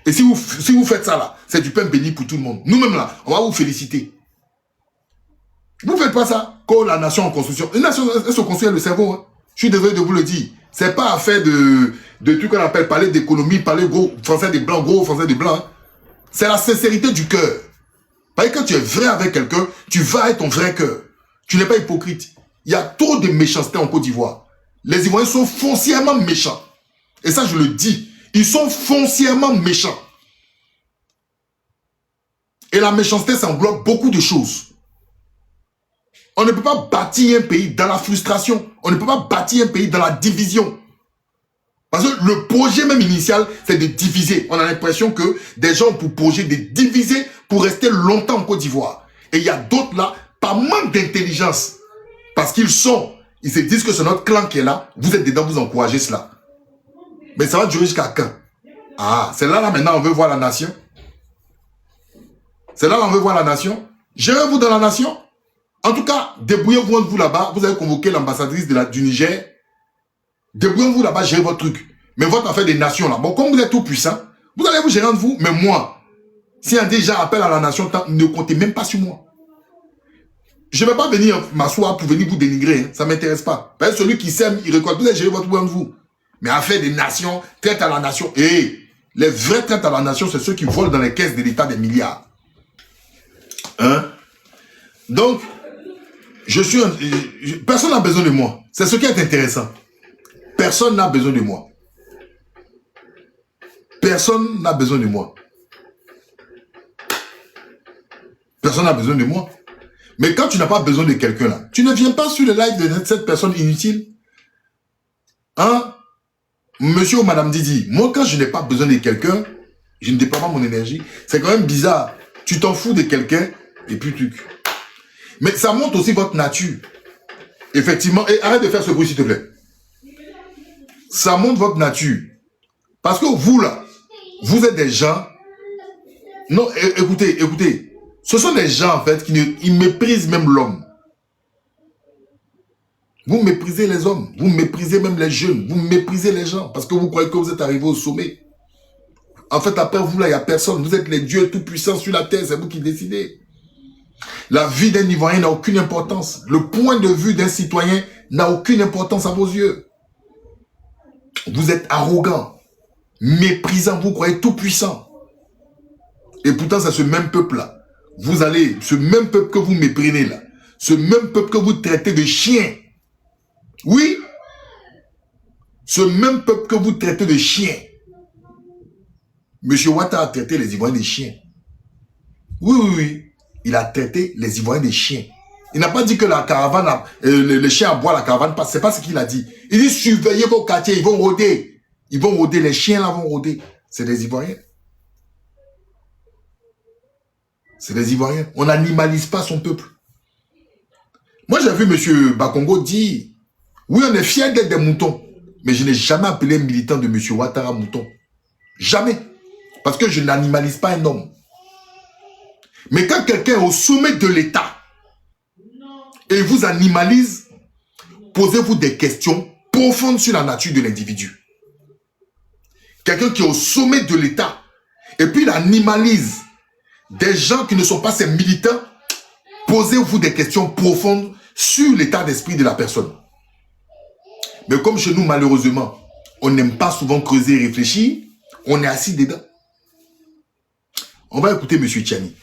Et si vous faites ça, là, c'est du pain béni pour tout le monde. Nous-mêmes, là, on va vous féliciter. Vous ne faites pas ça. Quand la nation en construction, une nation, elle se construit le cerveau. Hein. Je suis désolé de vous le dire. C'est pas affaire de trucs qu'on appelle parler d'économie, parler gros français des blancs, gros français des blancs. Hein. C'est la sincérité du cœur. Parce que quand tu es vrai avec quelqu'un, tu vas avec ton vrai cœur. Tu n'es pas hypocrite. Il y a trop de méchanceté en Côte d'Ivoire. Les Ivoiriens sont foncièrement méchants. Et ça, je le dis. Ils sont foncièrement méchants. Et la méchanceté, ça englobe beaucoup de choses. On ne peut pas bâtir un pays dans la frustration. On ne peut pas bâtir un pays dans la division. Parce que le projet même initial, c'est de diviser. On a l'impression que des gens ont pour projet de diviser pour rester longtemps en Côte d'Ivoire. Et il y a d'autres là, par manque d'intelligence. Parce ils se disent que c'est notre clan qui est là. Vous êtes dedans, vous encouragez cela. Mais ça va durer jusqu'à quand? Ah, c'est là maintenant on veut voir la nation. C'est là on veut voir la nation. Gérez-vous dans la nation. En tout cas, débrouillez-vous entre vous là-bas. Vous avez convoqué l'ambassadrice du Niger. Débrouillez-vous là-bas, gérez votre truc. Mais votre affaire des nations là. Bon, comme vous êtes tout puissant, vous allez vous gérer entre vous. Mais moi, si un déjà appelle à la nation, ne comptez même pas sur moi. Je ne vais pas venir m'asseoir pour venir vous dénigrer. Hein. Ça ne m'intéresse pas. Parce que celui qui sème, il récolte. Vous allez gérer votre point de vous. Mais affaire des nations, traite à la nation. Et les vrais traites à la nation, c'est ceux qui volent dans les caisses de l'État des milliards. Hein? Donc, personne n'a besoin de moi. C'est ce qui est intéressant. Personne n'a besoin de moi. Personne n'a besoin de moi. Personne n'a besoin de moi. Mais quand tu n'as pas besoin de quelqu'un là, tu ne viens pas sur le live de cette personne inutile. Hein? Monsieur ou madame Didi, moi quand je n'ai pas besoin de quelqu'un, je ne dépends pas mon énergie. C'est quand même bizarre. Tu t'en fous de quelqu'un et puis tu... Mais ça montre aussi votre nature. Effectivement, et arrête de faire ce bruit s'il te plaît. Ça montre votre nature. Parce que vous là, vous êtes des gens... Non, écoutez. Ce sont des gens en fait ils méprisent même l'homme. Vous méprisez les hommes, vous méprisez même les jeunes, vous méprisez les gens parce que vous croyez que vous êtes arrivé au sommet. En fait, après vous là, il n'y a personne. Vous êtes les dieux tout-puissants sur la terre, c'est vous qui décidez. La vie d'un Ivoirien n'a aucune importance. Le point de vue d'un citoyen n'a aucune importance à vos yeux. Vous êtes arrogant, méprisant, vous croyez tout-puissant. Et pourtant, c'est ce même peuple-là. Vous allez, ce même peuple que vous méprisez là, ce même peuple que vous traitez de chien. Oui, ce même peuple que vous traitez de chien. Monsieur Ouattara a traité les Ivoiriens des chiens. Oui. Il a traité les Ivoiriens des chiens. Il n'a pas dit que la caravane, les chiens aboient la caravane. C'est pas ce qu'il a dit. Il dit surveillez vos quartiers, ils vont rôder. Ils vont rôder, les chiens là vont rôder. C'est des Ivoiriens. C'est des Ivoiriens. On n'animalise pas son peuple. Moi, j'ai vu M. Bakongo dire, oui, on est fiers d'être des moutons. Mais je n'ai jamais appelé un militant de M. Ouattara mouton. Jamais. Parce que je n'animalise pas un homme. Mais quand quelqu'un est au sommet de l'État et vous animalise, posez-vous des questions profondes sur la nature de l'individu. Quelqu'un qui est au sommet de l'État et puis il animalise des gens qui ne sont pas ses militants, posez-vous des questions profondes sur l'état d'esprit de la personne. Mais comme chez nous, malheureusement, on n'aime pas souvent creuser et réfléchir, on est assis dedans. On va écouter M. Tchani.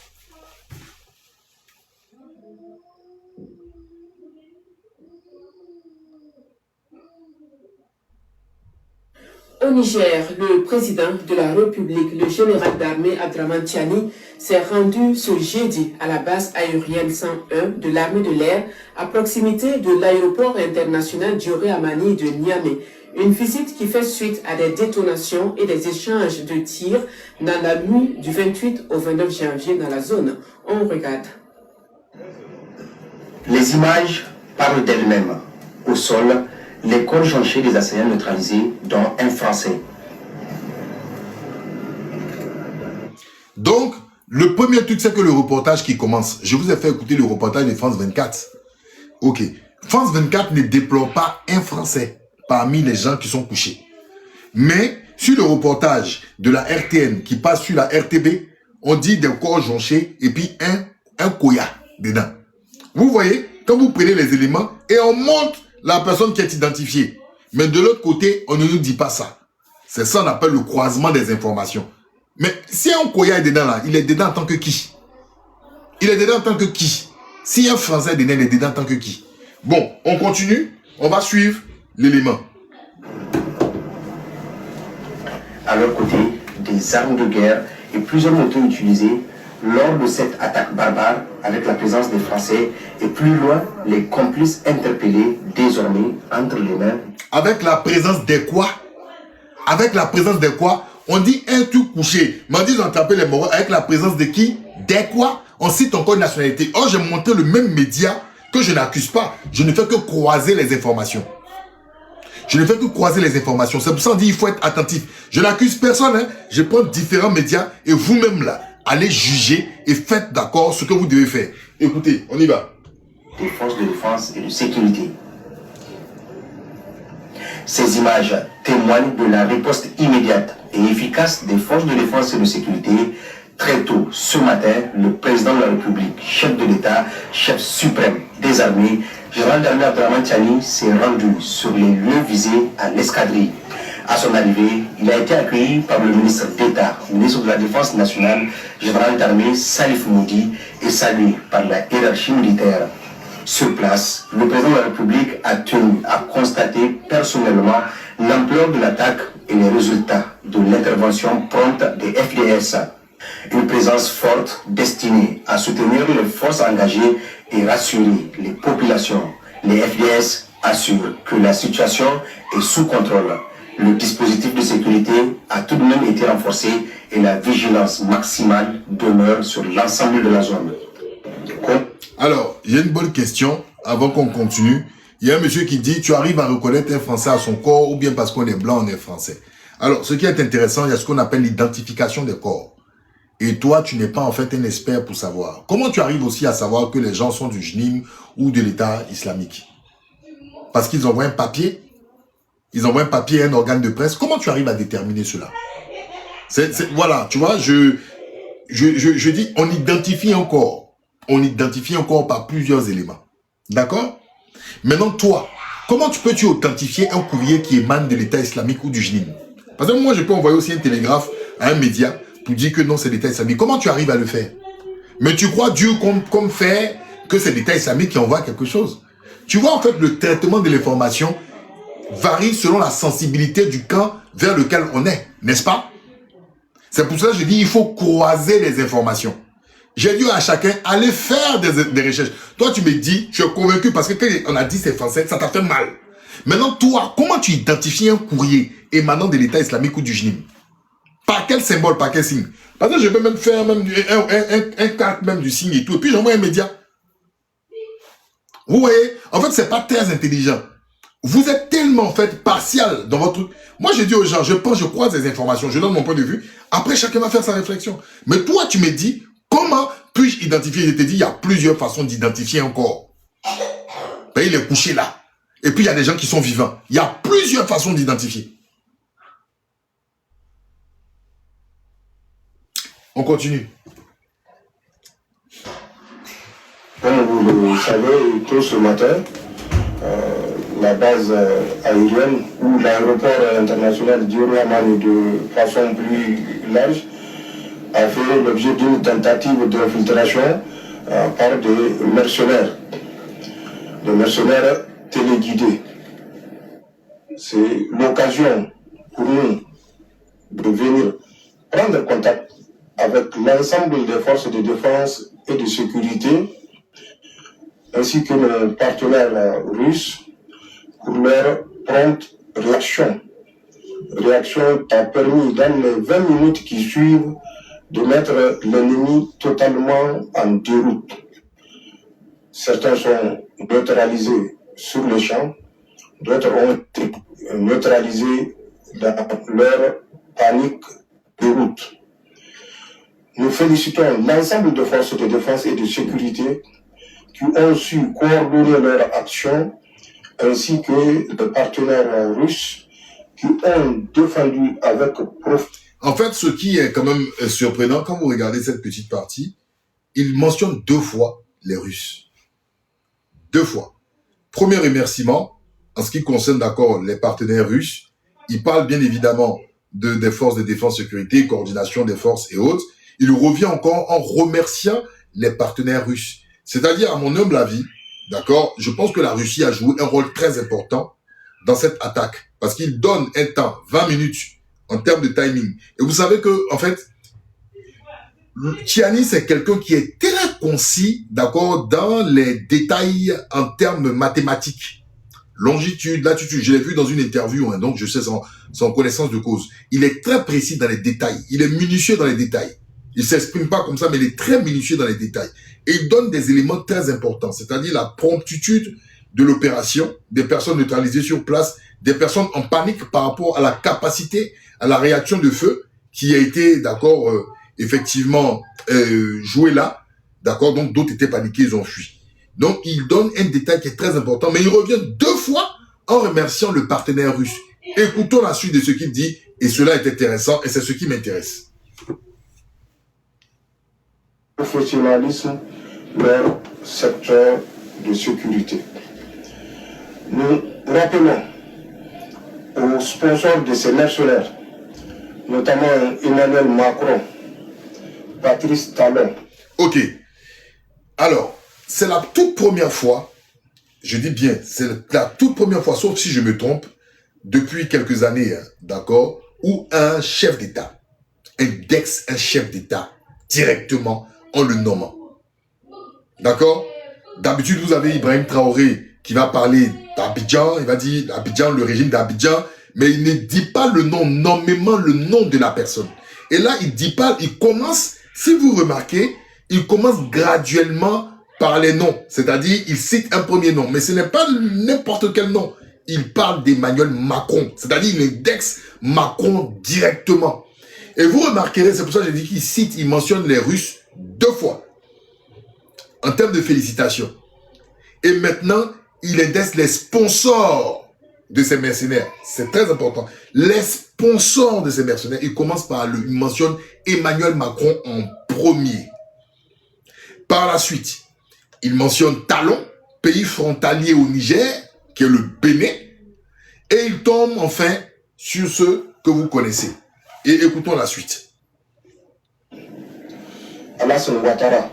Au Niger, le président de la République, le général d'armée Abdraman Tiani, s'est rendu ce jeudi à la base aérienne 101 de l'armée de l'air à proximité de l'aéroport international Dioré Amani de Niamey. Une visite qui fait suite à des détonations et des échanges de tirs dans la nuit du 28 au 29 janvier dans la zone. On regarde. Les images parlent d'elles-mêmes. Au sol, les cols jonchés des assaillants neutralisés, dont un Français. Donc, le premier truc, c'est que le reportage qui commence, je vous ai fait écouter le reportage de France 24. Ok. France 24 ne déplore pas un Français parmi les gens qui sont couchés. Mais, sur le reportage de la RTN qui passe sur la RTB, on dit des corps jonchés et puis un koya dedans. Vous voyez, quand vous prenez les éléments et on montre la personne qui est identifiée. Mais de l'autre côté, on ne nous dit pas ça. C'est ça qu'on appelle le croisement des informations. Mais si un Koya est dedans là, il est dedans en tant que qui? Il est dedans en tant que qui? Si un Français est dedans, il est dedans en tant que qui? Bon, on continue. On va suivre l'élément. À leur côté, des armes de guerre et plusieurs motos utilisées lors de cette attaque barbare avec la présence des Français et plus loin, les complices interpellés désormais entre les mains. Avec la présence des quoi? Avec la présence des quoi? On dit un truc couché. Mais on dit ils ont attrapé les morts avec la présence de qui? Des quoi? On cite encore une nationalité. Or, j'ai montré le même média que je n'accuse pas. Je ne fais que croiser les informations. Je ne fais que croiser les informations. C'est pour ça qu'on dit il faut être attentif. Je n'accuse personne. Hein. Je prends différents médias et vous-même là, allez juger et faites d'accord ce que vous devez faire. Écoutez, on y va. Des forces de défense et de sécurité. Ces images témoignent de la riposte immédiate et efficace des forces de défense et de sécurité Très tôt ce matin, le président de la République, chef de l'État, chef suprême des armées, général d'armée Abdraman Tiani, s'est rendu sur les lieux visés à l'escadrille. À son arrivée, il a été accueilli par le ministre d'État, ministre de la Défense nationale, général d'armée Salif Moudi, et salué par la hiérarchie militaire. Sur place, le président de la République a tenu à constater personnellement l'ampleur de l'attaque et les résultats de l'intervention prompte des FDS. Une présence forte destinée à soutenir les forces engagées et rassurer les populations. Les FDS assurent que la situation est sous contrôle. Le dispositif de sécurité a tout de même été renforcé et la vigilance maximale demeure sur l'ensemble de la zone. Alors, j'ai une bonne question avant qu'on continue. Il y a un monsieur qui dit, tu arrives à reconnaître un Français à son corps ou bien parce qu'on est blanc, on est français. Alors, ce qui est intéressant, il y a ce qu'on appelle l'identification des corps. Et toi, tu n'es pas en fait un expert pour savoir. Comment tu arrives aussi à savoir que les gens sont du JNIM ou de l'État islamique? Parce qu'ils envoient un papier. Ils envoient un papier à un organe de presse. Comment tu arrives à déterminer cela? Voilà, tu vois, je dis, on identifie un corps. On identifie un corps par plusieurs éléments. D'accord? Maintenant, toi, comment peux-tu authentifier un courrier qui émane de l'État islamique ou du JNIM? Parce que moi, je peux envoyer aussi un télégraphe à un média pour dire que non, c'est l'État islamique. Comment tu arrives à le faire? Mais tu crois Dieu comme fait que c'est l'État islamique qui envoie quelque chose. Tu vois, en fait, le traitement de l'information varie selon la sensibilité du camp vers lequel on est, n'est-ce pas? C'est pour ça que je dis il faut croiser les informations. J'ai dit à chacun, allez faire des recherches. Toi, tu me dis, je suis convaincu parce que quand on a dit c'est français, ça t'a fait mal. Maintenant, toi, comment tu identifies un courrier émanant de l'État islamique ou du JNIM? Par quel symbole, par quel signe? Parce que je peux même faire un carte même du signe et tout. Et puis j'envoie un média. Vous voyez? En fait, c'est pas très intelligent. Vous êtes tellement, en fait, partial dans votre truc. Moi, je dis aux gens, je croise des informations, je donne mon point de vue. Après, chacun va faire sa réflexion. Mais toi, tu me dis, comment puis-je identifier? Je te dis, il y a plusieurs façons d'identifier un corps. Ben, il est couché là. Et puis, il y a des gens qui sont vivants. Il y a plusieurs façons d'identifier. On continue. Comme vous le savez, tôt ce matin, la base aérienne ou l'aéroport international d'Irouamani de façon plus large a fait l'objet d'une tentative d'infiltration par des mercenaires téléguidés. C'est l'occasion pour nous de venir prendre contact avec l'ensemble des forces de défense et de sécurité, ainsi que nos partenaires russes, pour leur prompte réaction. Réaction qui a permis, dans les 20 minutes qui suivent, de mettre l'ennemi totalement en déroute. Certains sont neutralisés sur le champ, d'autres ont été neutralisés dans leur panique de route. Nous félicitons l'ensemble des forces de défense et de sécurité qui ont su coordonner leur action, ainsi que les partenaires russes qui ont défendu avec profit. En fait, ce qui est quand même surprenant, quand vous regardez cette petite partie, il mentionne 2 fois les Russes. 2 fois. Premier remerciement, en ce qui concerne d'accord les partenaires russes, il parle bien évidemment des forces de défense, sécurité, coordination des forces et autres. Il revient encore en remerciant les partenaires russes. C'est-à-dire, à mon humble avis, d'accord, je pense que la Russie a joué un rôle très important dans cette attaque. Parce qu'il donne un temps, 20 minutes, en termes de timing. Et vous savez que, en fait, Tiani, c'est quelqu'un qui est très concis, d'accord, dans les détails en termes mathématiques. Longitude, latitude, je l'ai vu dans une interview, hein, donc je sais son connaissance de cause. Il est très précis dans les détails. Il est minutieux dans les détails. Il s'exprime pas comme ça, mais il est très minutieux dans les détails. Et il donne des éléments très importants, c'est-à-dire la promptitude de l'opération, des personnes neutralisées sur place, des personnes en panique par rapport à la capacité, à la réaction de feu qui a été, d'accord, effectivement jouée là, d'accord, donc d'autres étaient paniqués, ils ont fui. Donc il donne un détail qui est très important, mais il revient 2 fois en remerciant le partenaire russe. Écoutons la suite de ce qu'il dit, et cela est intéressant, et c'est ce qui m'intéresse. professionnalisme leur secteur de sécurité. Nous rappelons aux sponsors de ces mercenaires, notamment Emmanuel Macron, Patrice Talon. Ok. Alors, c'est la toute première fois, je dis bien, c'est la toute première fois, sauf si je me trompe, depuis quelques années, hein, d'accord, où un chef d'État indexe un chef d'État directement en le nommant. D'accord? D'habitude, vous avez Ibrahim Traoré qui va parler d'Abidjan, il va dire Abidjan, le régime d'Abidjan, mais il ne dit pas le nom, nommément le nom de la personne. Et là, il dit pas, il commence, si vous remarquez, il commence graduellement par les noms. C'est-à-dire, il cite un premier nom, mais ce n'est pas n'importe quel nom. Il parle d'Emmanuel Macron. C'est-à-dire, il indexe Macron directement. Et vous remarquerez, c'est pour ça que j'ai dit qu'il cite, il mentionne les Russes 2 fois. En termes de félicitations. Et maintenant, il indexe les sponsors de ces mercenaires. C'est très important. Les sponsors de ces mercenaires, il commence par il mentionne Emmanuel Macron en premier. Par la suite, il mentionne Talon, pays frontalier au Niger, qui est le Bénin. Et il tombe enfin sur ceux que vous connaissez. Et écoutons la suite. Alassane Ouattara,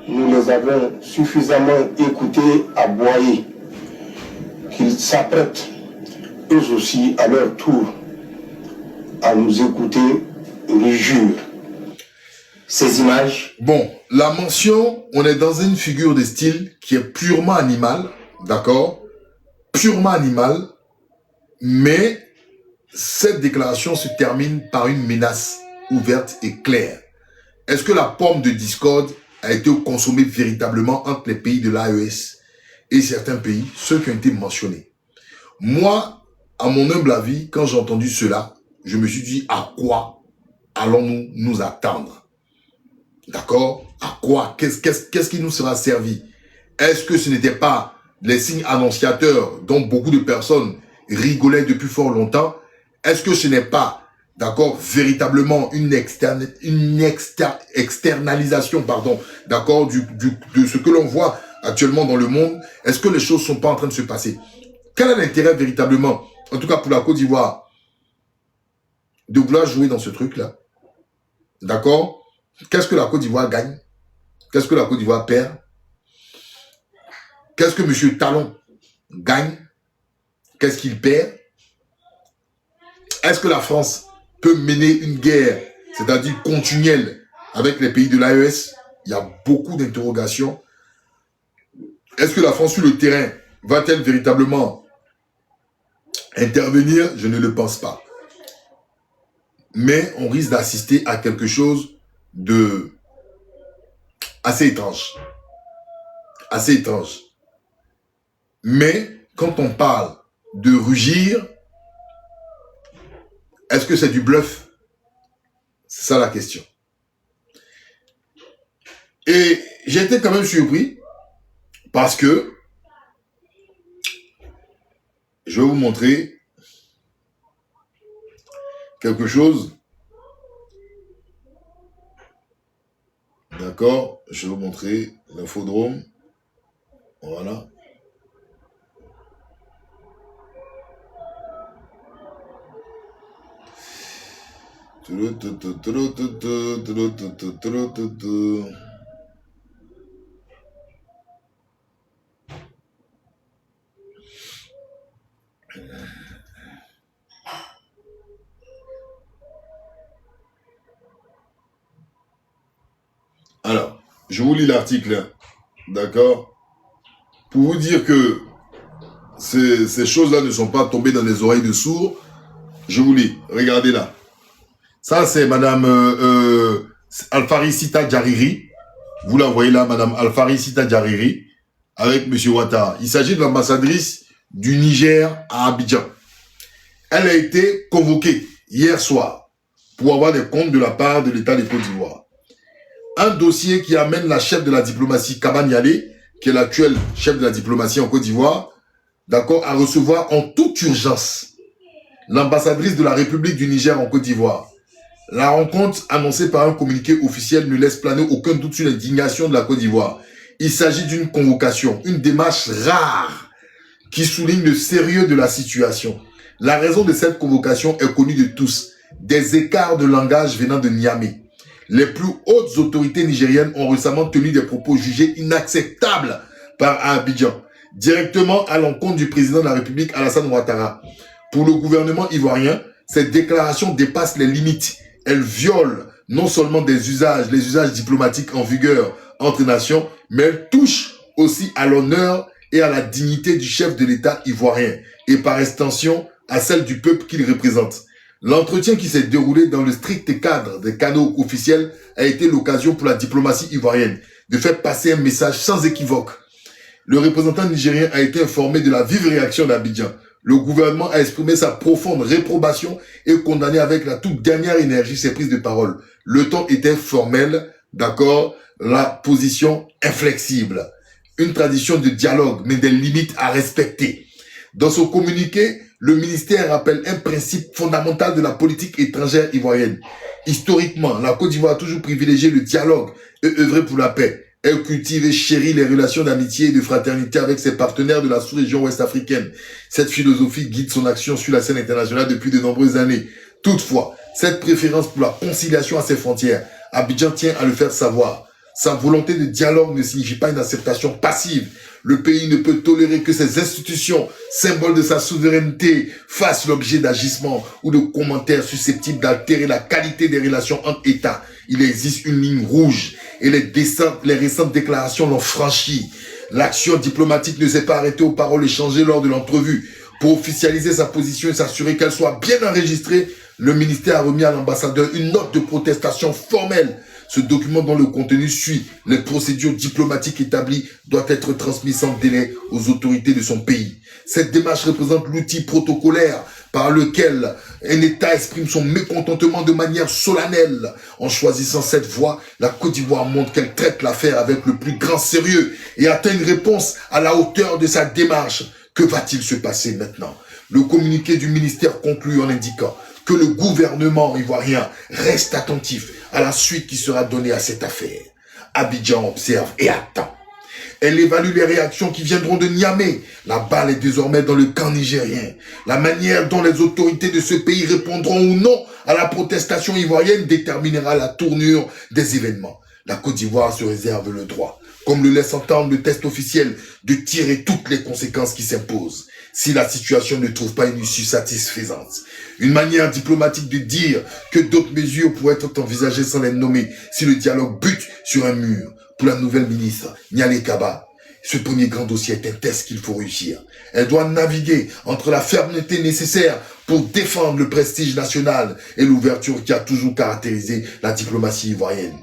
nous les avons suffisamment écoutés à aboyer qu'ils s'apprêtent eux aussi à leur tour à nous écouter rugir. Ces images. Bon, la mention, on est dans une figure de style qui est purement animale, d'accord? Purement animale, mais cette déclaration se termine par une menace ouverte et claire. Est-ce que la pomme de discorde a été consommée véritablement entre les pays de l'AES et certains pays, ceux qui ont été mentionnés? Moi, à mon humble avis, quand j'ai entendu cela, je me suis dit à quoi allons-nous nous attendre? D'accord? À quoi? Qu'est-ce qui nous sera servi? Est-ce que ce n'était pas les signes annonciateurs dont beaucoup de personnes rigolaient depuis fort longtemps? Est-ce que ce n'est pas, d'accord, véritablement une externalisation, pardon, d'accord, de ce que l'on voit actuellement dans le monde? Est-ce que les choses ne sont pas en train de se passer? Quel est l'intérêt véritablement, en tout cas pour la Côte d'Ivoire, de vouloir jouer dans ce truc-là? D'accord? Qu'est-ce que la Côte d'Ivoire gagne? Qu'est-ce que la Côte d'Ivoire perd? Qu'est-ce que M. Talon gagne? Qu'est-ce qu'il perd? Est-ce que la France peut mener une guerre, c'est-à-dire continuelle, avec les pays de l'AES? Il y a beaucoup d'interrogations. Est-ce que la France sur le terrain va-t-elle véritablement intervenir? Je ne le pense pas. Mais on risque d'assister à quelque chose de assez étrange. Assez étrange. Mais quand on parle de rugir, est-ce que c'est du bluff? C'est ça la question. Et j'ai été quand même surpris parce que je vais vous montrer quelque chose. D'accord? Je vais vous montrer l'infodrome. Voilà. Alors, je vous lis l'article, d'accord? Pour vous dire que ces choses-là ne sont pas tombées dans les oreilles de sourds, je vous lis, regardez là. Ça, c'est Madame Alfari Sita Jariri. Vous la voyez là, Madame Alfari Sita Jariri, avec Monsieur Ouattara. Il s'agit de l'ambassadrice du Niger à Abidjan. Elle a été convoquée hier soir pour avoir des comptes de la part de l'État de Côte d'Ivoire. Un dossier qui amène la chef de la diplomatie, Kaba Nialé, qui est l'actuel chef de la diplomatie en Côte d'Ivoire, d'accord, à recevoir en toute urgence l'ambassadrice de la République du Niger en Côte d'Ivoire, La rencontre annoncée par un communiqué officiel ne laisse planer aucun doute sur l'indignation de la Côte d'Ivoire. Il s'agit d'une convocation, une démarche rare qui souligne le sérieux de la situation. La raison de cette convocation est connue de tous. Des écarts de langage venant de Niamey. Les plus hautes autorités nigériennes ont récemment tenu des propos jugés inacceptables par Abidjan, directement à l'encontre du président de la République Alassane Ouattara. Pour le gouvernement ivoirien, cette déclaration dépasse les limites. Elle viole non seulement les usages diplomatiques en vigueur entre nations, mais elle touche aussi à l'honneur et à la dignité du chef de l'État ivoirien et par extension à celle du peuple qu'il représente. L'entretien qui s'est déroulé dans le strict cadre des canaux officiels a été l'occasion pour la diplomatie ivoirienne de faire passer un message sans équivoque. Le représentant nigérien a été informé de la vive réaction d'Abidjan. Le gouvernement a exprimé sa profonde réprobation et condamné avec la toute dernière énergie ses prises de parole. Le ton était formel, d'accord, la position inflexible. Une tradition de dialogue, mais des limites à respecter. Dans son communiqué, le ministère rappelle un principe fondamental de la politique étrangère ivoirienne. Historiquement, la Côte d'Ivoire a toujours privilégié le dialogue et œuvré pour la paix. Elle cultive et chérit les relations d'amitié et de fraternité avec ses partenaires de la sous-région ouest-africaine. Cette philosophie guide son action sur la scène internationale depuis de nombreuses années. Toutefois, cette préférence pour la conciliation à ses frontières, Abidjan tient à le faire savoir. Sa volonté de dialogue ne signifie pas une acceptation passive. Le pays ne peut tolérer que ses institutions, symboles de sa souveraineté, fassent l'objet d'agissements ou de commentaires susceptibles d'altérer la qualité des relations entre États. Il existe une ligne rouge et les récentes déclarations l'ont franchie. L'action diplomatique ne s'est pas arrêtée aux paroles échangées lors de l'entrevue. Pour officialiser sa position et s'assurer qu'elle soit bien enregistrée, le ministère a remis à l'ambassadeur une note de protestation formelle. Ce document dont le contenu suit les procédures diplomatiques établies doit être transmis sans délai aux autorités de son pays. Cette démarche représente l'outil protocolaire par lequel un État exprime son mécontentement de manière solennelle. En choisissant cette voie, la Côte d'Ivoire montre qu'elle traite l'affaire avec le plus grand sérieux et atteint une réponse à la hauteur de sa démarche. Que va-t-il se passer maintenant? Le communiqué du ministère conclut en indiquant que le gouvernement ivoirien reste attentif à la suite qui sera donnée à cette affaire. Abidjan observe et attend. Elle évalue les réactions qui viendront de Niamey. La balle est désormais dans le camp nigérien. La manière dont les autorités de ce pays répondront ou non à la protestation ivoirienne déterminera la tournure des événements. La Côte d'Ivoire se réserve le droit, comme le laisse entendre le texte officiel, de tirer toutes les conséquences qui s'imposent si la situation ne trouve pas une issue satisfaisante. Une manière diplomatique de dire que d'autres mesures pourraient être envisagées sans les nommer si le dialogue bute sur un mur. Pour la nouvelle ministre, Niale Kaba, ce premier grand dossier est un test qu'il faut réussir. Elle doit naviguer entre la fermeté nécessaire pour défendre le prestige national et l'ouverture qui a toujours caractérisé la diplomatie ivoirienne.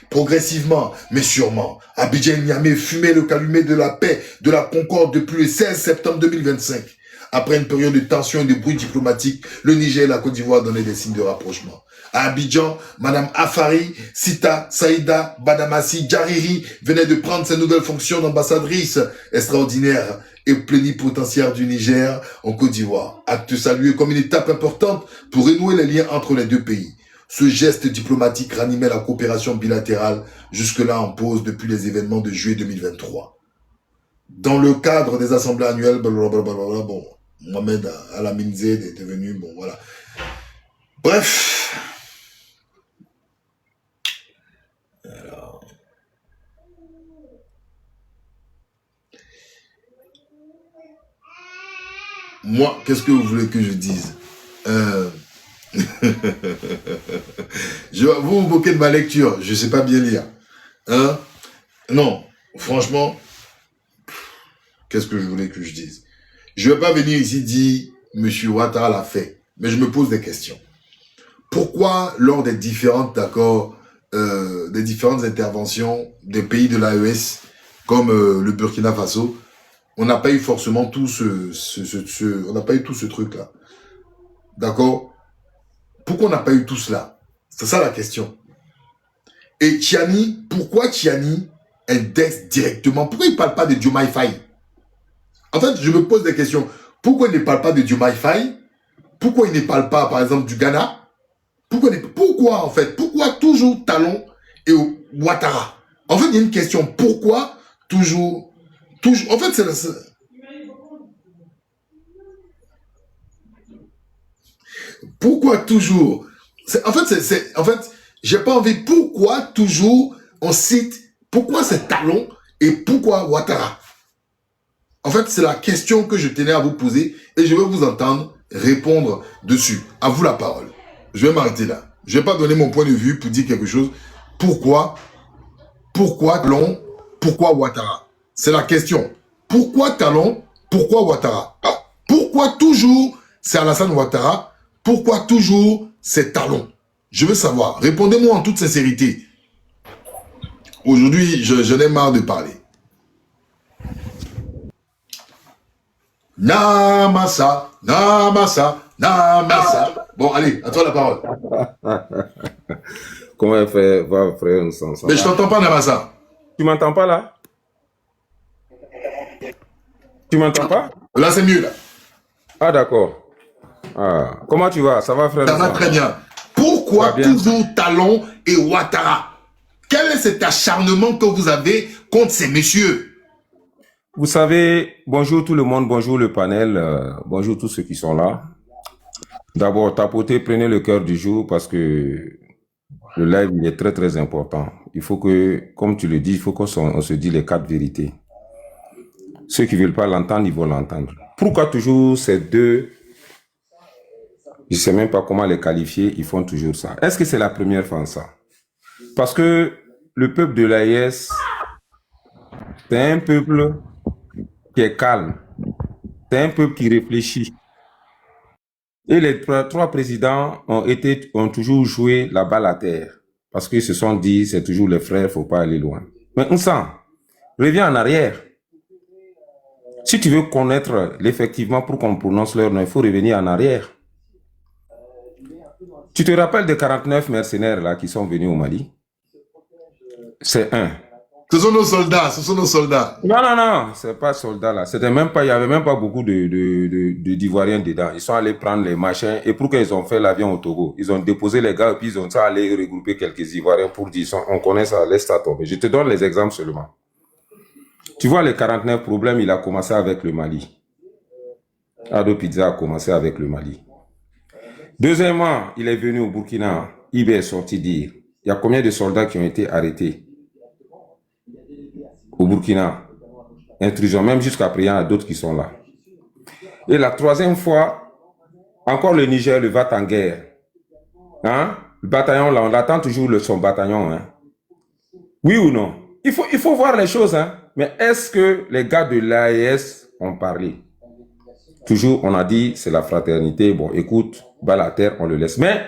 Progressivement, mais sûrement, Abidjan et Niamey fumaient le calumet de la paix, de la concorde depuis le 16 septembre 2025. Après une période de tension et de bruit diplomatique, le Niger et la Côte d'Ivoire donnaient des signes de rapprochement. À Abidjan, Madame Afari, Sita, Saïda, Badamassi, Djariri venaient de prendre ses nouvelles fonctions d'ambassadrice extraordinaire et plénipotentiaire du Niger en Côte d'Ivoire. Acte salué comme une étape importante pour renouer les liens entre les deux pays. Ce geste diplomatique ranimait la coopération bilatérale jusque-là en pause depuis les événements de juillet 2023. Dans le cadre des assemblées annuelles, bon, Mohamed Al-Amin Z est devenu, bon, voilà. Bref. Alors. Moi, qu'est-ce que vous voulez que je dise? Vous vous moquez de ma lecture, je sais pas bien lire. Hein? Non, franchement, qu'est-ce que je voulais que je dise? Je vais pas venir ici dire Monsieur Ouattara l'a fait, mais je me pose des questions. Pourquoi lors des différentes des différentes interventions des pays de l'AES comme le Burkina Faso, on n'a pas eu forcément tout on n'a pas eu tout ce truc là, d'accord? Pourquoi on n'a pas eu tout cela? C'est ça la question. Et Tiani, pourquoi Tiani indexe directement? Pourquoi il ne parle pas de Diomaye Faye? En fait, je me pose des questions. Pourquoi il ne parle pas de Diomaye Faye? Pourquoi il ne parle pas, par exemple, du Ghana? Pourquoi, en fait? Pourquoi toujours Talon et Ouattara? En fait, il y a une question. Pourquoi toujours... En fait, pourquoi toujours? En fait, j'ai pas envie. Pourquoi toujours on cite... Pourquoi c'est Talon et pourquoi Ouattara? En fait, c'est la question que je tenais à vous poser et je veux vous entendre répondre dessus. À vous la parole. Je vais m'arrêter là. Je vais pas donner mon point de vue pour dire quelque chose. Pourquoi Talon? Pourquoi Ouattara? C'est la question. Pourquoi Talon? Pourquoi Ouattara? Pourquoi toujours c'est Alassane Ouattara? Pourquoi toujours c'est Talon? Je veux savoir. Répondez-moi en toute sincérité. Aujourd'hui, je n'ai marre de parler. Namasa, Namasa, Namasa. Bon, allez, à toi la parole. Comment va frère ensemble? Mais je t'entends pas, Namasa. Tu m'entends pas là? Tu m'entends pas? Là, c'est mieux, là. Ah, d'accord. Ah, comment tu vas? Ça va, frère? Ça va très bien. Pourquoi toujours Talon et Ouattara? Quel est cet acharnement que vous avez contre ces messieurs? Vous savez, bonjour tout le monde, bonjour le panel, bonjour tous ceux qui sont là. D'abord, tapoter, prenez le cœur du jour parce que le live, il est très très important. Il faut que, comme tu le dis, il faut qu'on se dise les 4 vérités. Ceux qui ne veulent pas l'entendre, ils vont l'entendre. Pourquoi toujours ces deux, je ne sais même pas comment les qualifier, ils font toujours ça? Est-ce que c'est la première fois ça? Parce que le peuple de l'AES, c'est un peuple qui est calme. C'est un peuple qui réfléchit. Et les 3 présidents ont toujours joué la balle à terre. Parce qu'ils se sont dit, c'est toujours les frères, il ne faut pas aller loin. Mais on sent, reviens en arrière. Si tu veux connaître effectivement pour qu'on prononce leur nom, il faut revenir en arrière. Tu te rappelles des 49 mercenaires là qui sont venus au Mali? C'est un. Ce sont nos soldats, ce sont nos soldats. Non, c'est pas soldats là. C'était même pas, il y avait même pas beaucoup d'Ivoiriens dedans. Ils sont allés prendre les machins et pour qu'ils ont fait l'avion au Togo, ils ont déposé les gars et puis ils ont allé regrouper quelques Ivoiriens pour dire, on connaît ça, laisse ça tomber. Je te donne les exemples seulement. Tu vois les 49 problèmes, il a commencé avec le Mali. Ado Pizza a commencé avec le Mali. Deuxièmement, il est venu au Burkina. IB est sorti dire, il y a combien de soldats qui ont été arrêtés au Burkina? Intrusion, même jusqu'à présent, il y en a d'autres qui sont là. Et la 3e fois, encore le Niger, le va en guerre. Hein? Le bataillon, là, on attend toujours son bataillon. Hein? Oui ou non? Il faut voir les choses. Hein? Mais est-ce que les gars de l'AES ont parlé? Toujours, on a dit, c'est la fraternité. Bon, écoute, balle à terre, on le laisse. Mais,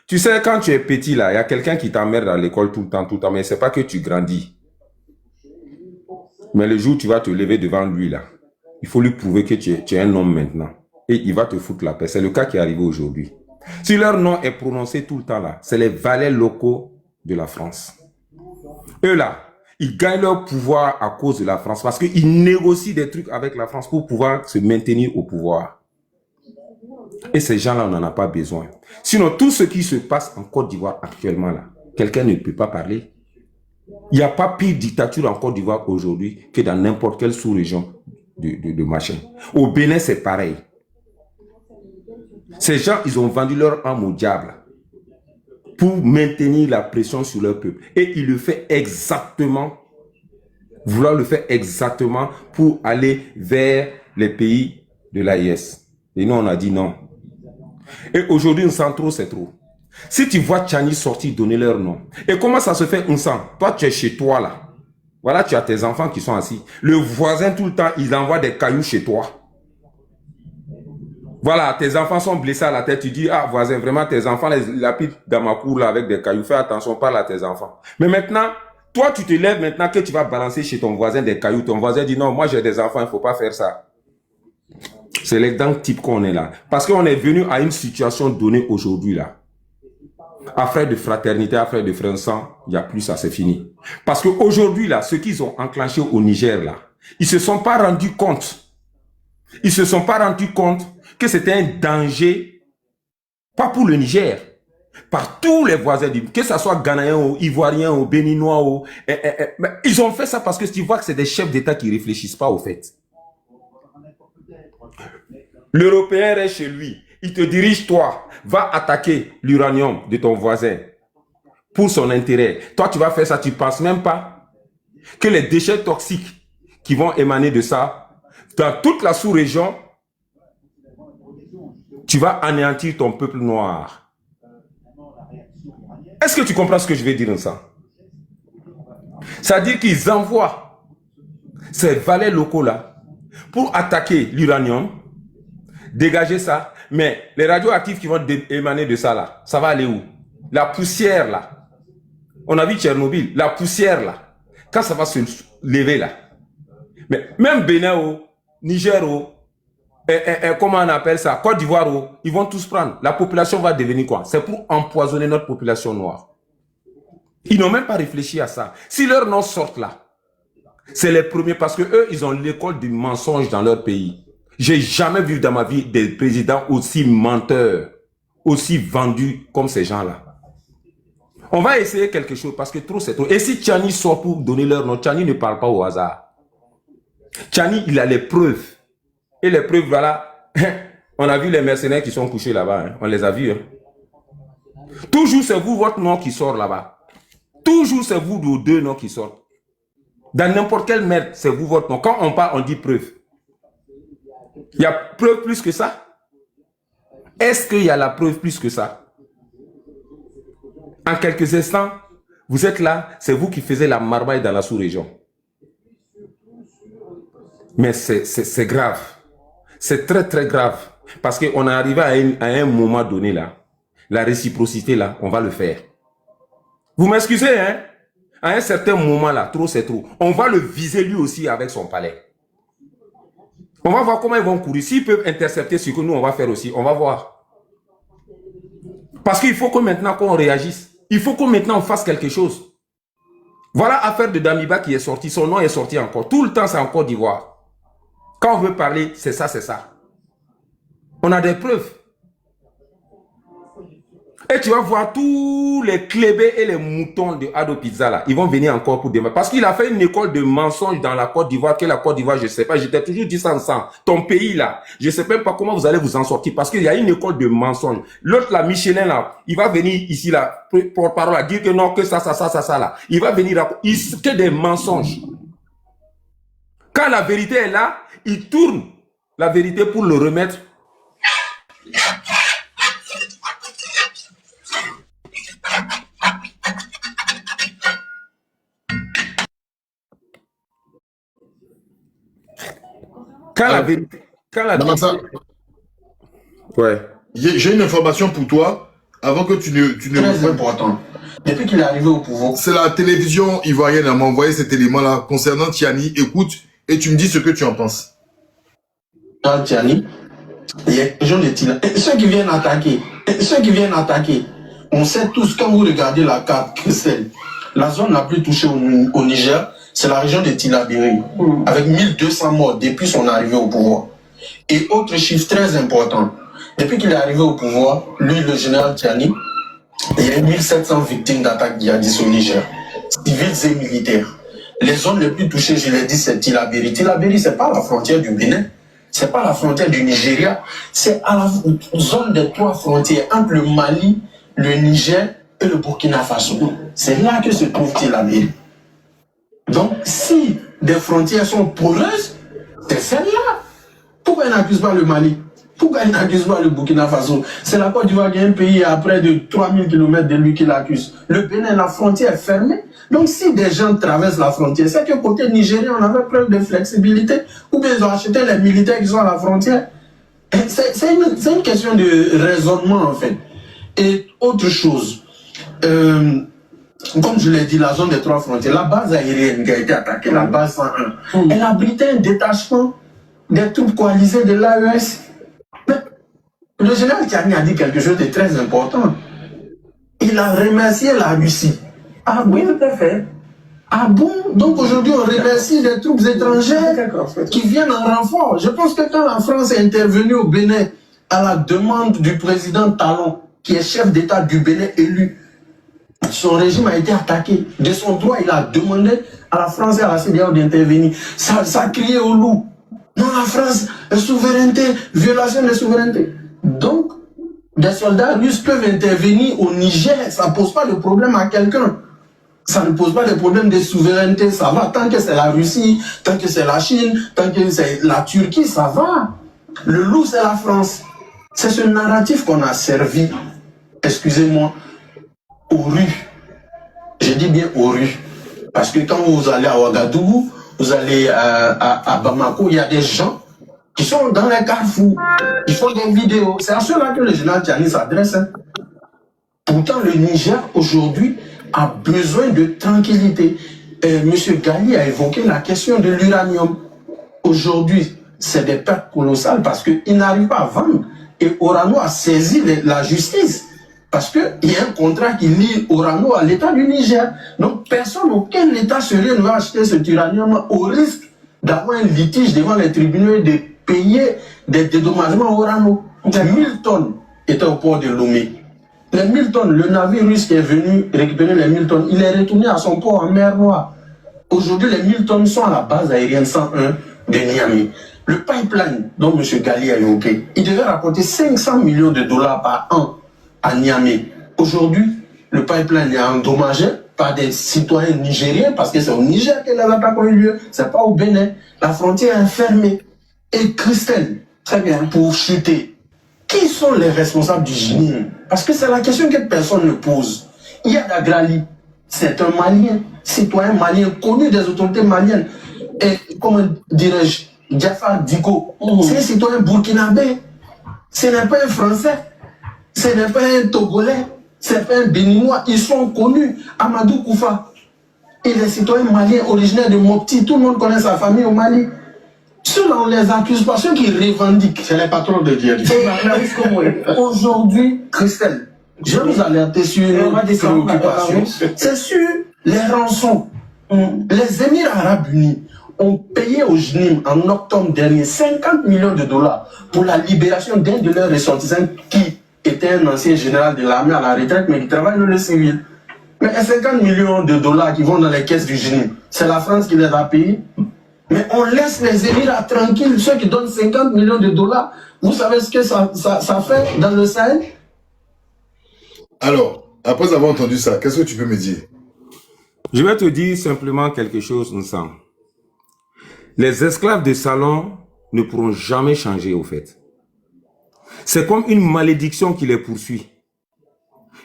tu sais, quand tu es petit, là, il y a quelqu'un qui t'emmerde à l'école tout le temps, mais c'est pas que tu grandis. Mais le jour où tu vas te lever devant lui, là, il faut lui prouver que tu es un homme maintenant. Et il va te foutre la paix. C'est le cas qui est arrivé aujourd'hui. Si leur nom est prononcé tout le temps, là, c'est les valets locaux de la France. Eux, là, ils gagnent leur pouvoir à cause de la France parce qu'ils négocient des trucs avec la France pour pouvoir se maintenir au pouvoir. Et ces gens-là, on n'en a pas besoin. Sinon, tout ce qui se passe en Côte d'Ivoire actuellement, là, quelqu'un ne peut pas parler. Il n'y a pas pire dictature en Côte d'Ivoire aujourd'hui que dans n'importe quelle sous-région de machin. Au Bénin, c'est pareil. Ces gens, ils ont vendu leur âme au diable pour maintenir la pression sur leur peuple. Et ils le font exactement, vouloir le faire exactement pour aller vers les pays de l'AES. Et nous, on a dit non. Et aujourd'hui, on sent trop, c'est trop. Si tu vois Tchani sortir donner leur nom, et comment ça se fait, on sent? Toi, tu es chez toi là. Voilà, tu as tes enfants qui sont assis. Le voisin, tout le temps, il envoie des cailloux chez toi. Voilà, tes enfants sont blessés à la tête. Tu dis, ah, voisin, vraiment, tes enfants, les lapident dans ma cour là avec des cailloux. Fais attention, parle à tes enfants. Mais maintenant, toi, tu te lèves maintenant que tu vas balancer chez ton voisin des cailloux. Ton voisin dit, non, moi, j'ai des enfants, il ne faut pas faire ça. C'est l'exemple type qu'on est là. Parce qu'on est venu à une situation donnée aujourd'hui là. Affaire de fraternité, affaire de frères sang, il n'y a plus ça, c'est fini. Parce qu'aujourd'hui là, ceux qu'ils ont enclenché au Niger là, ils se sont pas rendus compte. Ils se sont pas rendus compte que c'était un danger, pas pour le Niger, par tous les voisins, que ce soit Ghanéens ou Ivoiriens ou Béninois. Mais ils ont fait ça parce que tu vois que c'est des chefs d'État qui ne réfléchissent pas au fait. L'Européen reste chez lui. Il te dirige, toi, va attaquer l'uranium de ton voisin pour son intérêt. Toi, tu vas faire ça, tu ne penses même pas que les déchets toxiques qui vont émaner de ça, dans toute la sous-région, tu vas anéantir ton peuple noir. Est-ce que tu comprends ce que je vais dire dans ça? C'est-à-dire qu'ils envoient ces valets locaux-là pour attaquer l'uranium, dégager ça, mais les radioactifs qui vont émaner de ça là, ça va aller où? La poussière là, on a vu Tchernobyl, la poussière là, quand ça va se lever là, mais même Bénin au Niger au, comment on appelle ça, Côte d'Ivoire au, ils vont tous prendre. La population va devenir quoi? C'est pour empoisonner notre population noire. Ils n'ont même pas réfléchi à ça. Si leurs noms sortent là, c'est les premiers parce que eux, ils ont l'école du mensonge dans leur pays. J'ai jamais vu dans ma vie des présidents aussi menteurs, aussi vendus comme ces gens-là. On va essayer quelque chose parce que trop c'est trop. Et si Tchani sort pour donner leur nom, Tchani ne parle pas au hasard. Tchani, il a les preuves. Et les preuves, voilà. On a vu les mercenaires qui sont couchés là-bas. Hein. On les a vus. Hein. Toujours c'est vous, votre nom qui sort là-bas. Toujours c'est vous, vos deux noms qui sortent. Dans n'importe quelle merde, c'est vous, votre nom. Quand on parle, on dit preuve. Il y a preuve plus que ça? Est-ce qu'il y a la preuve plus que ça? En quelques instants, vous êtes là, c'est vous qui faisiez la marmaille dans la sous-région. Mais c'est grave. C'est très très grave. Parce qu'on est arrivé à un moment donné là. La réciprocité là, on va le faire. Vous m'excusez, hein? À un certain moment là, trop c'est trop. On va le viser lui aussi avec son palais. On va voir comment ils vont courir. S'ils peuvent intercepter ce que nous on va faire aussi, on va voir. Parce qu'il faut que maintenant qu'on réagisse. Il faut que maintenant on fasse quelque chose. Voilà l'affaire de Damiba qui est sortie. Son nom est sorti encore. Tout le temps c'est en Côte d'Ivoire. Quand on veut parler, c'est ça, c'est ça. On a des preuves. Et tu vas voir tous les clébés et les moutons de Ado Pizza là. Ils vont venir encore pour demain. Parce qu'il a fait une école de mensonges dans la Côte d'Ivoire. Que la Côte d'Ivoire, je ne sais pas. J'étais toujours dit ça ensemble. Ton pays là, je ne sais même pas comment vous allez vous en sortir. Parce qu'il y a une école de mensonges. L'autre là, Michelin là, il va venir ici là, pour parole, à dire que non, que ça là. Il va venir là. C'est des mensonges. Quand la vérité est là, il tourne la vérité pour le remettre. Quand la vérité... Ouais. J'ai une information pour toi, avant que tu ne... Très important. Depuis qu'il est arrivé au pouvoir... C'est la télévision ivoirienne, elle m'a envoyé cet élément-là concernant Tchani. Écoute, et tu me dis ce que tu en penses. Tchani, il y a des gens de Tila. Ceux qui viennent attaquer, on sait tous, quand vous regardez la carte, la zone la plus touchée au Niger, c'est la région de Tillabéri, avec 1200 morts depuis son arrivée au pouvoir. Et autre chiffre très important, depuis qu'il est arrivé au pouvoir, lui, le général Tchani, il y a 1700 victimes d'attaques djihadistes au Niger, civils et militaires. Les zones les plus touchées, je l'ai dit, c'est Tillabéri. Tillabéri, c'est pas la frontière du Bénin, c'est pas la frontière du Nigeria, c'est à la zone des trois frontières, entre le Mali, le Niger et le Burkina Faso. C'est là que se trouve Tillabéri. Donc, si des frontières sont poreuses, c'est celle-là. Pourquoi ils n'accusent pas le Mali? Pourquoi ils n'accusent pas le Burkina Faso? C'est la Côte d'Ivoire qui est un pays à près de 3000 km de lui qui l'accuse. Le Bénin, la frontière est fermée. Donc, si des gens traversent la frontière, c'est que côté nigérien, on avait preuve de flexibilité. Ou bien ils ont acheté les militaires qui sont à la frontière. C'est une question de raisonnement, en fait. Et autre chose, comme je l'ai dit, la zone des trois frontières, la base aérienne qui a été attaquée, la base 101, elle abritait un détachement des troupes coalisées de l'AES. Le général Tchani a dit quelque chose de très important. Il a remercié la Russie. Ah oui, tout à fait. Ah bon? Donc aujourd'hui, on remercie les troupes étrangères qui viennent en renfort. Je pense que quand la France est intervenue au Bénin à la demande du président Talon, qui est chef d'État du Bénin élu. Son régime a été attaqué. De son droit, il a demandé à la France et à la CEDEAO d'intervenir. Ça criait au loup. Non, la France, la souveraineté, violation de la souveraineté. Donc, des soldats russes peuvent intervenir au Niger, ça ne pose pas de problème à quelqu'un. Ça ne pose pas de problème de souveraineté, ça va. Tant que c'est la Russie, tant que c'est la Chine, tant que c'est la Turquie, ça va. Le loup, c'est la France. C'est ce narratif qu'on a servi, excusez-moi, aux rues. Je dis bien aux rues. Parce que quand vous allez à Ouagadougou, vous allez à Bamako, il y a des gens qui sont dans les carrefours, qui font des vidéos. C'est à cela que le général Tchiani s'adresse. Hein. Pourtant, le Niger, aujourd'hui, a besoin de tranquillité. Monsieur Gali a évoqué la question de l'uranium. Aujourd'hui, c'est des pertes colossales parce qu'ils n'arrivent pas à vendre. Et Orano a saisi la justice. Parce qu'il y a un contrat qui lie Orano à l'État du Niger. Donc personne, aucun État sérieux ne va acheter cet uranium au risque d'avoir un litige devant les tribunaux et de payer des dédommagements à Orano. 1000 tonnes étaient au port de Lomé. Les 1000 tonnes, le navire russe qui est venu récupérer les 1000 tonnes, il est retourné à son port en mer Noire. Aujourd'hui, les 1000 tonnes sont à la base aérienne 101 de Niamey. Le pipeline dont M. Gali a évoqué, il devait rapporter 500 millions de dollars par an à Niamey. Aujourd'hui, le pipeline est endommagé par des citoyens nigériens parce que c'est au Niger que les attaques ont eu lieu, c'est pas au Bénin. La frontière est fermée. Et Christelle, très bien, pour chuter, qui sont les responsables du GNIM? Parce que c'est la question que personne ne pose. Il y a Dagrali, c'est un Malien, citoyen malien, connu des autorités maliennes. Et comment dirais-je, Jafar Diko, c'est un citoyen burkinabé. Ce n'est pas un Français. Ce n'est pas un Togolais, ce n'est pas un Béninois, ils sont connus. Amadou Koufa, il est citoyen malien originaire de Mopti, tout le monde connaît sa famille au Mali. Ceux-là, on les accuse pas, ceux qui revendiquent, c'est les patrons de guerre. Aujourd'hui, Christelle, je vais vous alerter sur une préoccupation, c'est sur les rançons. Les Émirats Arabes Unis ont payé au GNIM en octobre dernier 50 millions de dollars pour la libération d'un de leurs ressortissants qui était un ancien général de l'armée à la retraite, mais qui travaille dans le civil. Mais 50 millions de dollars qui vont dans les caisses du GNIM, c'est la France qui les a payés. Mais on laisse les Émirats tranquilles, ceux qui donnent 50 millions de dollars. Vous savez ce que ça fait dans le Sahel? Alors, après avoir entendu ça, qu'est-ce que tu peux me dire? Je vais te dire simplement quelque chose, Nsam. Les esclaves de salon ne pourront jamais changer, au fait. C'est comme une malédiction qui les poursuit.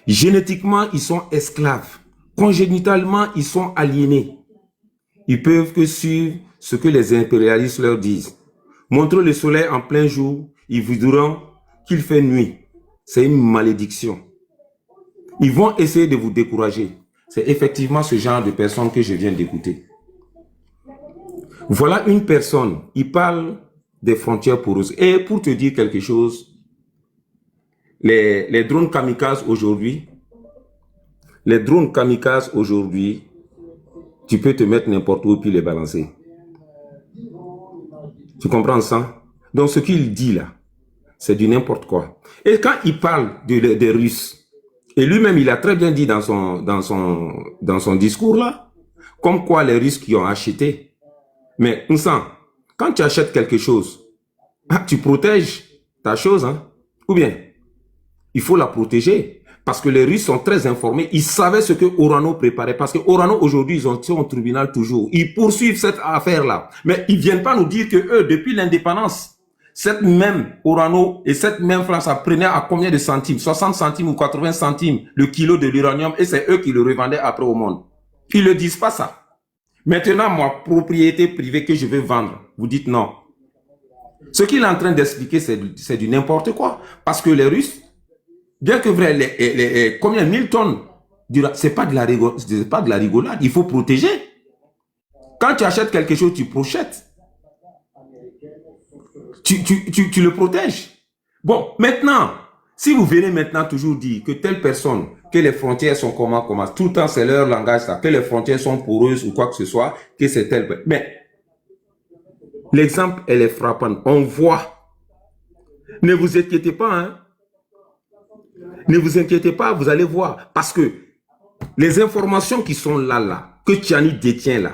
Génétiquement, ils sont esclaves. Congénitalement, ils sont aliénés. Ils peuvent que suivre ce que les impérialistes leur disent. Montrez le soleil en plein jour, ils vous diront qu'il fait nuit. C'est une malédiction. Ils vont essayer de vous décourager. C'est effectivement ce genre de personne que je viens d'écouter. Voilà une personne, il parle des frontières poreuses. Et pour te dire quelque chose, les drones kamikazes aujourd'hui, tu peux te mettre n'importe où puis les balancer. Tu comprends ça? Donc ce qu'il dit là, c'est du n'importe quoi. Et quand il parle des Russes, et lui-même il a très bien dit dans son discours là, comme quoi les Russes qui ont acheté. Mais on sent, quand tu achètes quelque chose, tu protèges ta chose, hein? Ou bien il faut la protéger. Parce que les Russes sont très informés. Ils savaient ce que Orano préparait. Parce que Orano, aujourd'hui, ils sont au tribunal toujours. Ils poursuivent cette affaire-là. Mais ils viennent pas nous dire que eux, depuis l'indépendance, cette même Orano et cette même France, ça prenait à combien de centimes? 60 centimes ou 80 centimes le kilo de l'uranium. Et c'est eux qui le revendaient après au monde. Ils ne disent pas ça. Maintenant, moi, propriété privée que je veux vendre, vous dites non. Ce qu'il est en train d'expliquer, c'est du n'importe quoi. Parce que les Russes, bien que vrai, combien 1000 tonnes, c'est pas de la rigolade, il faut protéger. Quand tu achètes quelque chose, tu projettes. Tu le protèges. Bon, maintenant, si vous venez maintenant toujours dire que telle personne, que les frontières sont comment, tout le temps c'est leur langage, ça, que les frontières sont poreuses ou quoi que ce soit, que c'est tel. Mais l'exemple, elle est frappante. On voit. Ne vous inquiétez pas, hein. Ne vous inquiétez pas, vous allez voir. Parce que les informations qui sont là, que Tchani détient là,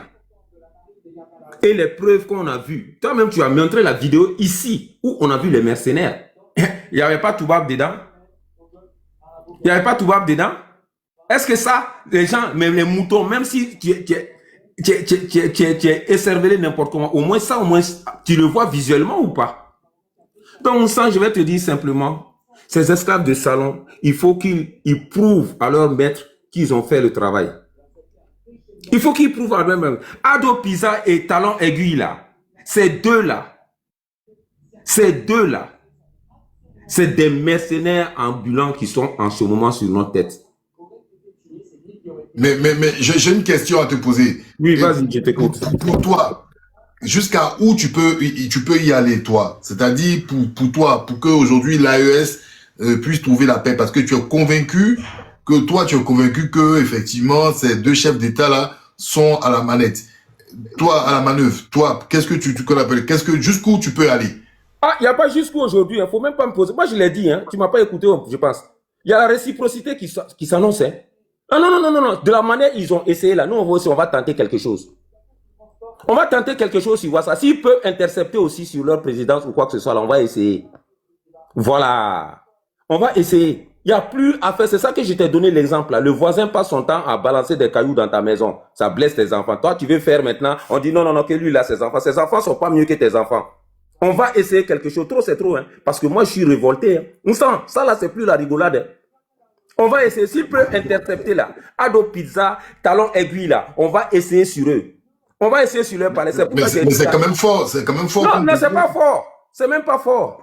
et les preuves qu'on a vues. Toi-même, tu as montré la vidéo ici, où on a vu les mercenaires. Il n'y avait pas Toubab dedans. Il n'y avait pas Toubab dedans. Est-ce que ça, les gens, même les moutons, même si tu es écervelé n'importe comment, au moins ça, au moins, tu le vois visuellement ou pas? Donc, ça, je vais te dire simplement, ces esclaves de salon, il faut qu'ils prouvent à leur maître qu'ils ont fait le travail. Il faut qu'ils prouvent à leur maître. Ado Pizza et Talon Aiguille, là, ces deux-là, c'est des mercenaires ambulants qui sont en ce moment sur notre tête. Mais j'ai une question à te poser. Oui, vas-y, je t'écoute. Pour toi, jusqu'à où tu peux y aller, toi? C'est-à-dire, pour toi, pour qu'aujourd'hui l'AES puisse trouver la paix, parce que tu es convaincu que effectivement ces deux chefs d'État-là sont à la manette. Toi, à la manœuvre, toi, qu'est-ce que tu appelles? Jusqu'où tu peux aller? Ah, il n'y a pas jusqu'où aujourd'hui, il ne faut même pas me poser. Moi, je l'ai dit, hein, tu ne m'as pas écouté, je pense. Il y a la réciprocité qui s'annonce. Hein. Non. De la manière ils ont essayé là, nous, on va tenter quelque chose. On va tenter quelque chose sur WhatsApp. S'ils peuvent intercepter aussi sur leur présidence ou quoi que ce soit, là, on va essayer. Voilà. On va essayer. Il n'y a plus à faire. C'est ça que je t'ai donné l'exemple là. Le voisin passe son temps à balancer des cailloux dans ta maison. Ça blesse tes enfants. Toi, tu veux faire maintenant. On dit non, que lui, il a ses enfants. Ses enfants ne sont pas mieux que tes enfants. On va essayer quelque chose. Trop, c'est trop. Hein. Parce que moi, je suis révolté. Hein. On sent. Ça là, c'est plus la rigolade. Hein. On va essayer. S'ils peuvent intercepter là, Ado Pizza, Talon Aiguille là, on va essayer sur eux. On va essayer sur leur palais. Mais c'est quand même fort. C'est quand même fort. Non, c'est pas fort. C'est même pas fort.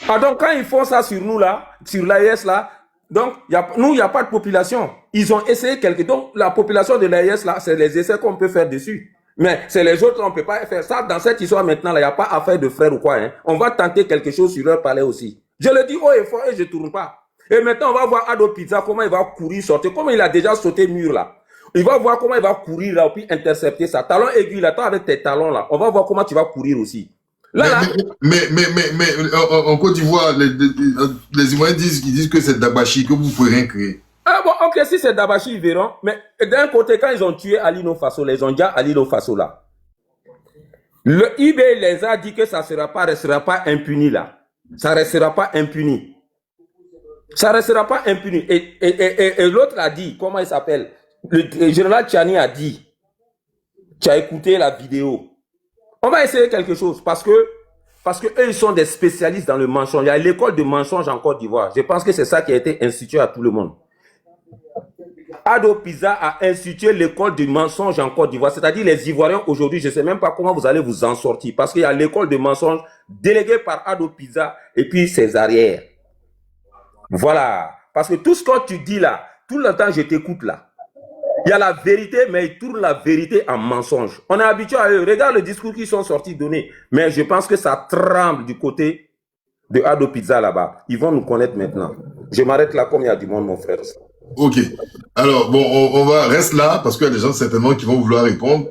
Ah, donc, quand ils font ça sur nous là, sur l'AES là, donc, nous, il n'y a pas de population. Ils ont essayé quelque chose. Donc, la population de l'AES là, c'est les essais qu'on peut faire dessus. Mais c'est les autres, on ne peut pas faire ça. Dans cette histoire maintenant, là, il n'y a pas affaire de frères ou quoi. Hein. On va tenter quelque chose sur leur palais aussi. Je le dis haut et fort et je ne tourne pas. Et maintenant, on va voir Ado Pizza, comment il va courir, sortir. Comment il a déjà sauté le mur là. Il va voir comment il va courir là, puis intercepter ça. Talon aiguille là, toi avec tes talons là. On va voir comment tu vas courir aussi. Là, mais en Côte d'Ivoire, les Ivoiriens disent que c'est Dabachi, que vous ne pouvez rien créer. Ah bon, ok, si c'est Dabachi, ils verront. Mais d'un côté, quand ils ont tué Alino Faso, les Ondia Alino Faso là, le IB les a dit que ça ne restera pas impuni là. Ça ne restera pas impuni. Ça ne restera pas impuni. Et l'autre a dit, comment il s'appelle? Le général Tchani a dit, tu as écouté la vidéo. On va essayer quelque chose parce que eux, ils sont des spécialistes dans le mensonge. Il y a l'école de mensonge en Côte d'Ivoire. Je pense que c'est ça qui a été institué à tout le monde. Ado Pizza a institué l'école de mensonge en Côte d'Ivoire. C'est-à-dire les Ivoiriens aujourd'hui, je ne sais même pas comment vous allez vous en sortir. Parce qu'il y a l'école de mensonge déléguée par Ado Pizza et puis ses arrières. Voilà. Parce que tout ce que tu dis là, tout le temps je t'écoute là. Il y a la vérité, mais ils tournent la vérité en mensonge. On est habitué à eux. Regarde le discours qui sont sortis donnés. Mais je pense que ça tremble du côté de Ado Pizza là-bas. Ils vont nous connaître maintenant. Je m'arrête là comme il y a du monde, mon frère. Ok. Alors, bon, on va reste là parce qu'il y a des gens certainement qui vont vouloir répondre.